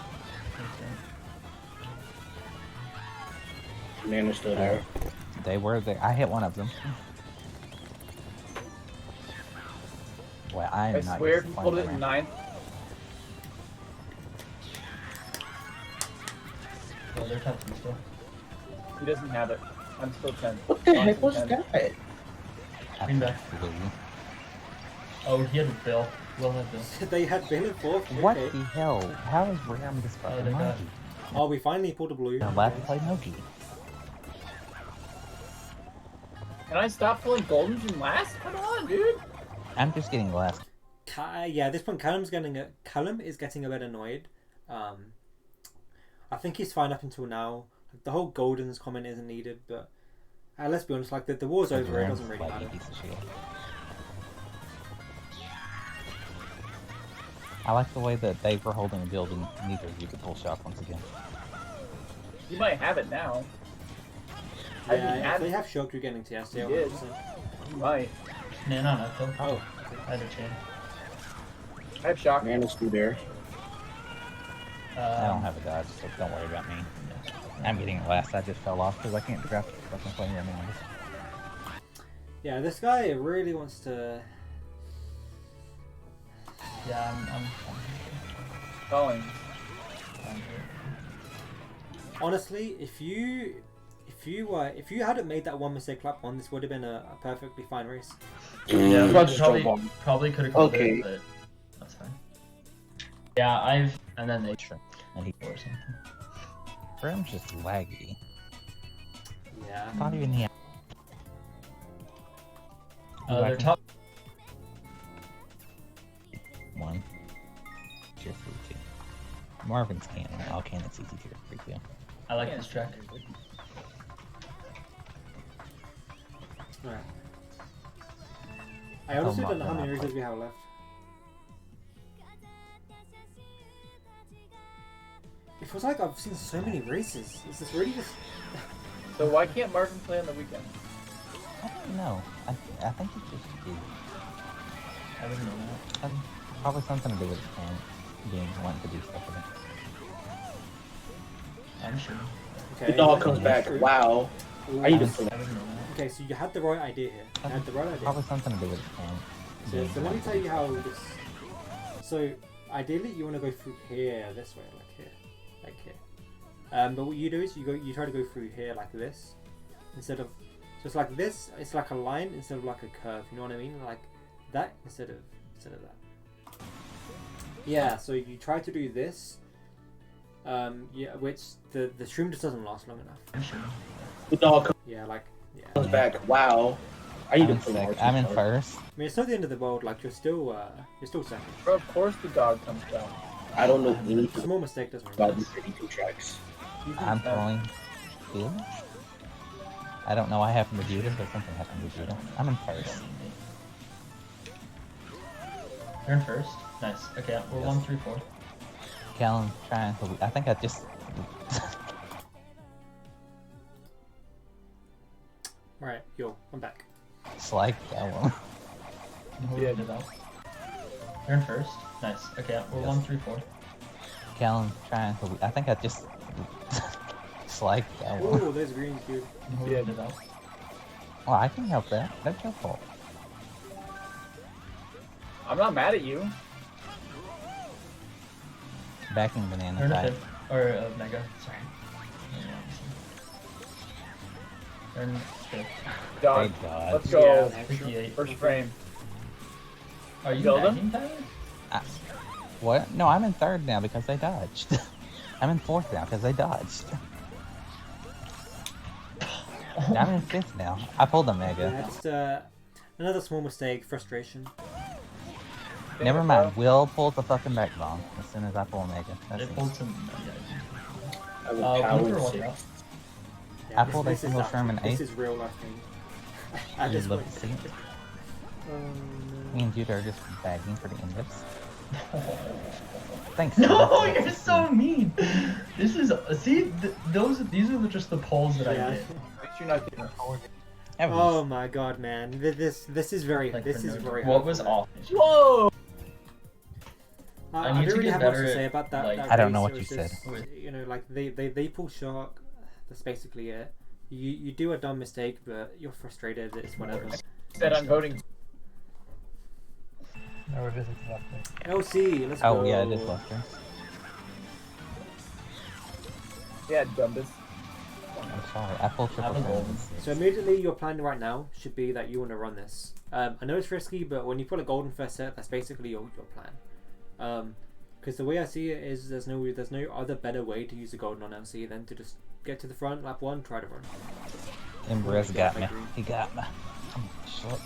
Nana's still there. They were there. I hit one of them. Well, I'm I not swear used if to you pulled playing it in that 9th. Oh, they're top 2 still. He doesn't have it. I'm still 10. What the Box heck in was 10. that? ramp. Green back. Absolutely. Oh, he had Bill. Will had Bill. They had been in 4th. What Okay. the hell? How is Ram this Oh, fucking they got- monkey? Oh, we finally pulled a blue. You're allowed to play Moki. Can I stop pulling goldens in last? Come on, dude. I'm just getting last. Yeah, at this point, Callum is getting a bit annoyed. I think he's fine up until now. The whole Golden's comment isn't needed, but let's be honest, like the war's over. It doesn't really Like, matter. piece of shit. I like the way that they were holding a building. Neither of you could pull shots once again. You might have it now. I didn't Yeah, if have they it. have shock, you're getting TS. Yeah, You did. 100%. You might. Nano, not though. Oh, I had a chain. I have shock. Nana's still there. I don't have a dodge, so don't worry about me. I'm getting last. I just fell off because I can't draft fucking player anymore. yeah. This guy really wants to. Yeah, I'm Calling. Honestly, if you hadn't made that one mistake lap 1, this would have been a perfectly fine race. Yeah, I'll just probably, jump on. probably could have called Okay. it, but that's fine. Yeah, and then they Sure. And he or something. Ram's just laggy. Yeah. Not even he. They're top. One. Tier 3 2. Marvin's cannon. All cannons easy tier 3 2. I like this track. Alright. I honestly Oh, don't know how Mark, many Mark. races we have left. It feels like I've seen so many races. Is this really just? So why can't Marvin play on the weekend? I don't know. I think it's just is. I didn't know that. Probably something to do with being wanting to do stuff with it. I'm sure. Okay. The dog yeah, comes that's back. true. Wow. Ooh, I need to I play. didn't know that. Okay, so you had the right idea here. You had the right idea. Probably something to do with So let me tell you how this. So ideally, you want to go through here, this way, like here. But what you do is you try to go through here like this, instead of. So it's like this. It's like a line instead of like a curve. You know what I mean? Like that instead of that. Yeah. So you try to do this. Yeah, which the stream just doesn't last long enough. I'm sure. The dog Yeah, like yeah. comes back. Wow. I need I'm to play in, more. I'm in first. I mean, it's not the end of the world. Like you're still second. Bro, of course the dog comes down. I don't know any A small mistake doesn't really about matter. these 32 tracks. I'm throwing field. I don't know what happened to Judah, but something happened to Judah. I'm in first. You're in first. Nice. Okay, we're Yes. 1, 3, 4. Callum trying to. I think I just. Yo, I'm back. Slag Callum. Yeah, did that. You're in first. Nice. Okay, we're Yes. 1, 3, 4. Callum trying to. I think I just slag Callum. Oh, there's greens, dude. Yeah, did that. Well, I can help that. That's your fault. I'm not mad at you. Backing banana Turn to type. fifth. Or mega. Sorry. Turn fifth. Done. Thank God. Let's go. Yeah, 58. First frame. Are you Killed him? backing, Tyler? What? No, I'm in third now because they dodged. I'm in fourth now because they dodged. I'm in fifth now. I pulled a mega. Yeah, just another small mistake, frustration. Never mind. Will pull the fucking back bomb as soon as I pull a mega. That's It it. pulled some. I will Winter, power watch six. out. Yeah, I pulled a is single actually- Sherman This eighth. is real life thing. At You this love point. to see it. Um, Me and Jude are just bagging for the index. Thanks. No, Jude. you're so mean. This is see these are just the polls that I yeah. get. At least you're not getting recorded. That was- Oh my god, man. This is very Like, this for is no- very. What was hurtful. off? Whoa! I I need don't to really get have much better to say at, about that. like- that I don't know race. what It you was said. just, you know, like they pull shark. That's basically it. You do a dumb mistake, but you're frustrated. It's whatever. Said I'm voting. No revisit to that thing. LC, let's go. Oh yeah, it is Lester. Yeah, Dumbus. I'm sorry. I pulled triple Have a gold. Sherman. So immediately your plan right now should be that you want to run this. I know it's risky, but when you pull a golden first set, that's basically your plan. Because the way I see it is there's no other better way to use a golden on LC than to just get to the front, lap 1, try to run. Embrez got me. I agree. He got me. I'm short.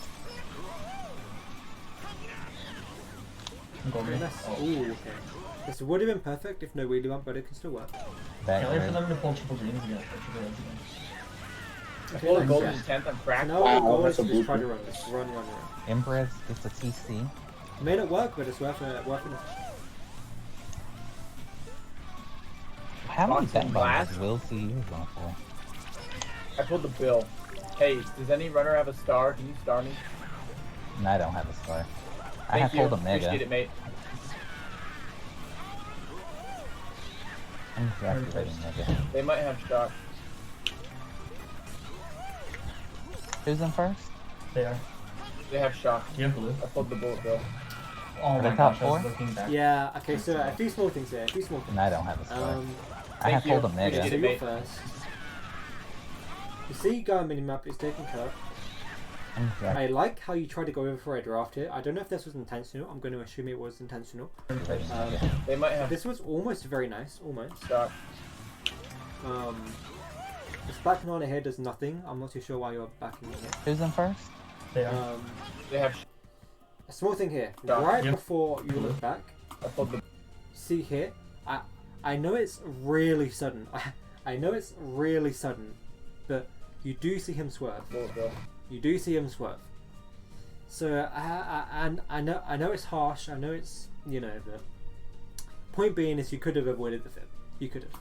Go Very green. nice. Oh. Ooh, okay. This would have been perfect if no wheelie bump, but it can still work. Back Can't wait for red. them to pull triple greens again. Or triple reds again. I pulled a nice. golden Yeah. 10th. I'm cracked. Now Wow, the goal that's is a to just try to blooper. run this. Run. Embrez gets a TC. It may not work, but it's worth it. How many Boxing back glass? bombs does Will see you going for? I pulled the bill. Hey, does any runner have a star? Can you star me? And I don't have a star. I Thank have you. pulled a mega. Appreciate it, mate. I'm activating mega. They might have shock. Who's in first? They are. They have shock. Do you have blue? I pulled the bullet bill. Oh Are my they top gosh, I was four? looking back. Yeah. Okay. So a few small things here. And I don't have a star. I have Thank you. pulled a So mega. Appreciate it, you're mate. first. You see, go minimap is taking cut. I'm I like how you tried to go over for a draft here. I don't know if this was intentional. I'm going to assume it was intentional. activating Um, mega. They might have This was almost very nice, almost. shock. This back banana here does nothing. I'm not too sure why you're backing it here. Who's in first? They are. They have. A small thing here. Done. Right Yep. before you look back, I pulled the. see here. I know it's really sudden. I know it's really sudden, but you do see him swerve. Bullet bill. You do see him swerve. So I know it's harsh. I know it's but point being is you could have avoided the flip. You could have.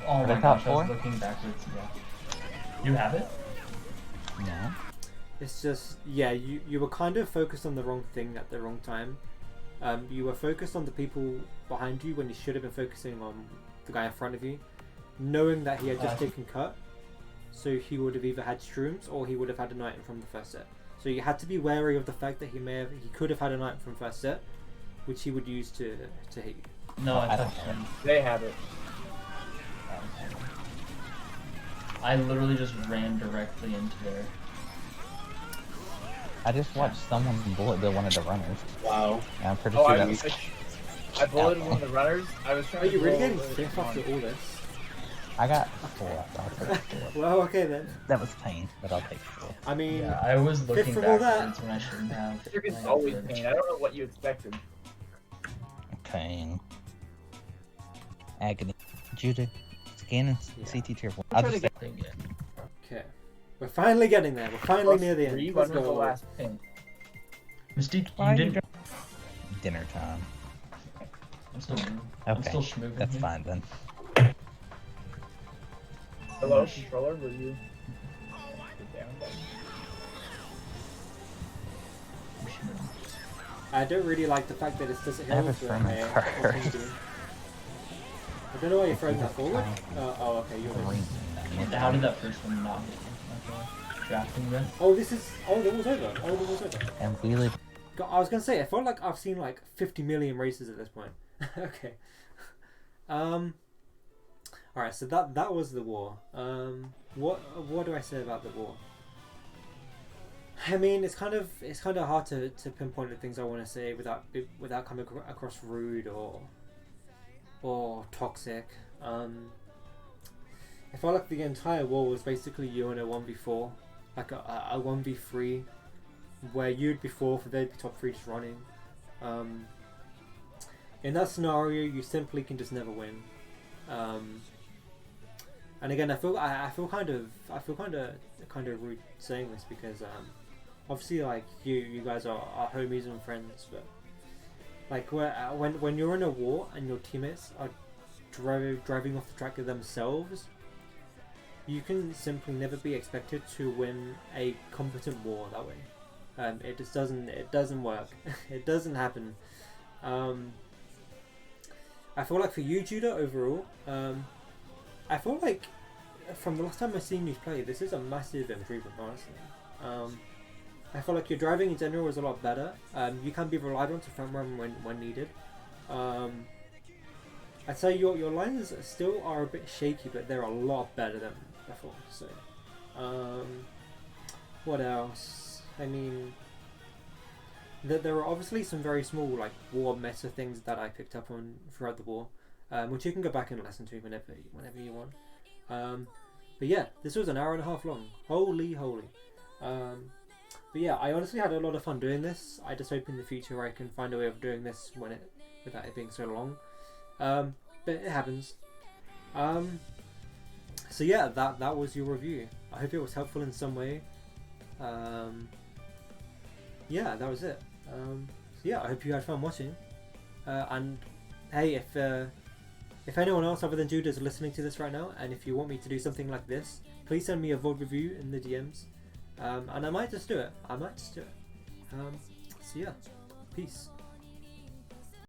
Oh they my top gosh, I was four? looking backwards. Yeah. You have it? No. It's just you were kind of focused on the wrong thing at the wrong time. You were focused on the people behind you when you should have been focusing on the guy in front of you, knowing that he had just taken cut. So he would have either had shrooms or he would have had an item from the first set. So you had to be wary of the fact that he could have had an item from first set, which he would use to hit you. No, I I don't touched have him. They have it. I literally just ran directly into there. I just watched someone bullet bill one of the runners. Wow. And I'm pretty Oh, sure I that was. I bulleted one of the runners. I was trying Are to. you really roll getting with stiff one. after all this? I got 4. I'll take 4. Well, okay then. That was pain, but I'll take 4. I mean, Yeah, I was looking from all that. backwards when I shouldn't have. Circuit's I always did. pain. I don't know what you expected. Pain. Agony. Judah. Scanning CT tier 1. I'm I'll trying just to say. Thing, yeah. okay, we're finally getting there. We're finally near the Three, end. when Let's was the go. last pin? Mystique, Why you you didn't. Dinner time. I'm still moving. I'm Okay. still schmooving. That's here. fine then. Hello, controller. Will you? The down button. I don't really like the fact that it's just I have a hills, but sermon hey, card. what can you do? I don't know why you're throwing that forward. Oh, okay, you're Green. How did that first one not hit me? Okay. Drafting then? Oh, this is. Oh, the war's over. Oh, the war's over. And wheelie. I was gonna say, I felt like I've seen like 50 million races at this point. Okay. Alright, so that was the war. What do I say about the war? I mean, it's kind of hard to pinpoint the things I want to say without coming across rude or toxic. I felt like the entire war was basically you in a 1v4, like a 1v3, where you'd be fourth, they'd be top 3 just running. In that scenario, you simply can just never win. And again, I feel kind of rude saying this because obviously like you guys are homies and friends, but like when you're in a war and your teammates are driving off the track themselves, you can simply never be expected to win a competent war that way. It just doesn't work. It doesn't happen. I feel like for you, Judah, overall, I feel like from the last time I've seen you play, this is a massive improvement, honestly. I feel like your driving in general is a lot better. You can be relied on to front run when needed. I'd say your lines still are a bit shaky, but they're a lot better than before. So, what else? I mean, there are obviously some very small like war meta things that I picked up on throughout the war, which you can go back and listen to whenever you want. But yeah, this was an hour and a half long. Holy. But yeah, I honestly had a lot of fun doing this. I just hope in the future I can find a way of doing this without it being so long. But it happens. So yeah, that was your review. I hope it was helpful in some way. Yeah, that was it. So yeah, I hope you had fun watching. And hey, if anyone else other than Judah is listening to this right now, and if you want me to do something like this, please send me a VOD review in the DMs. And I might just do it. So yeah, peace.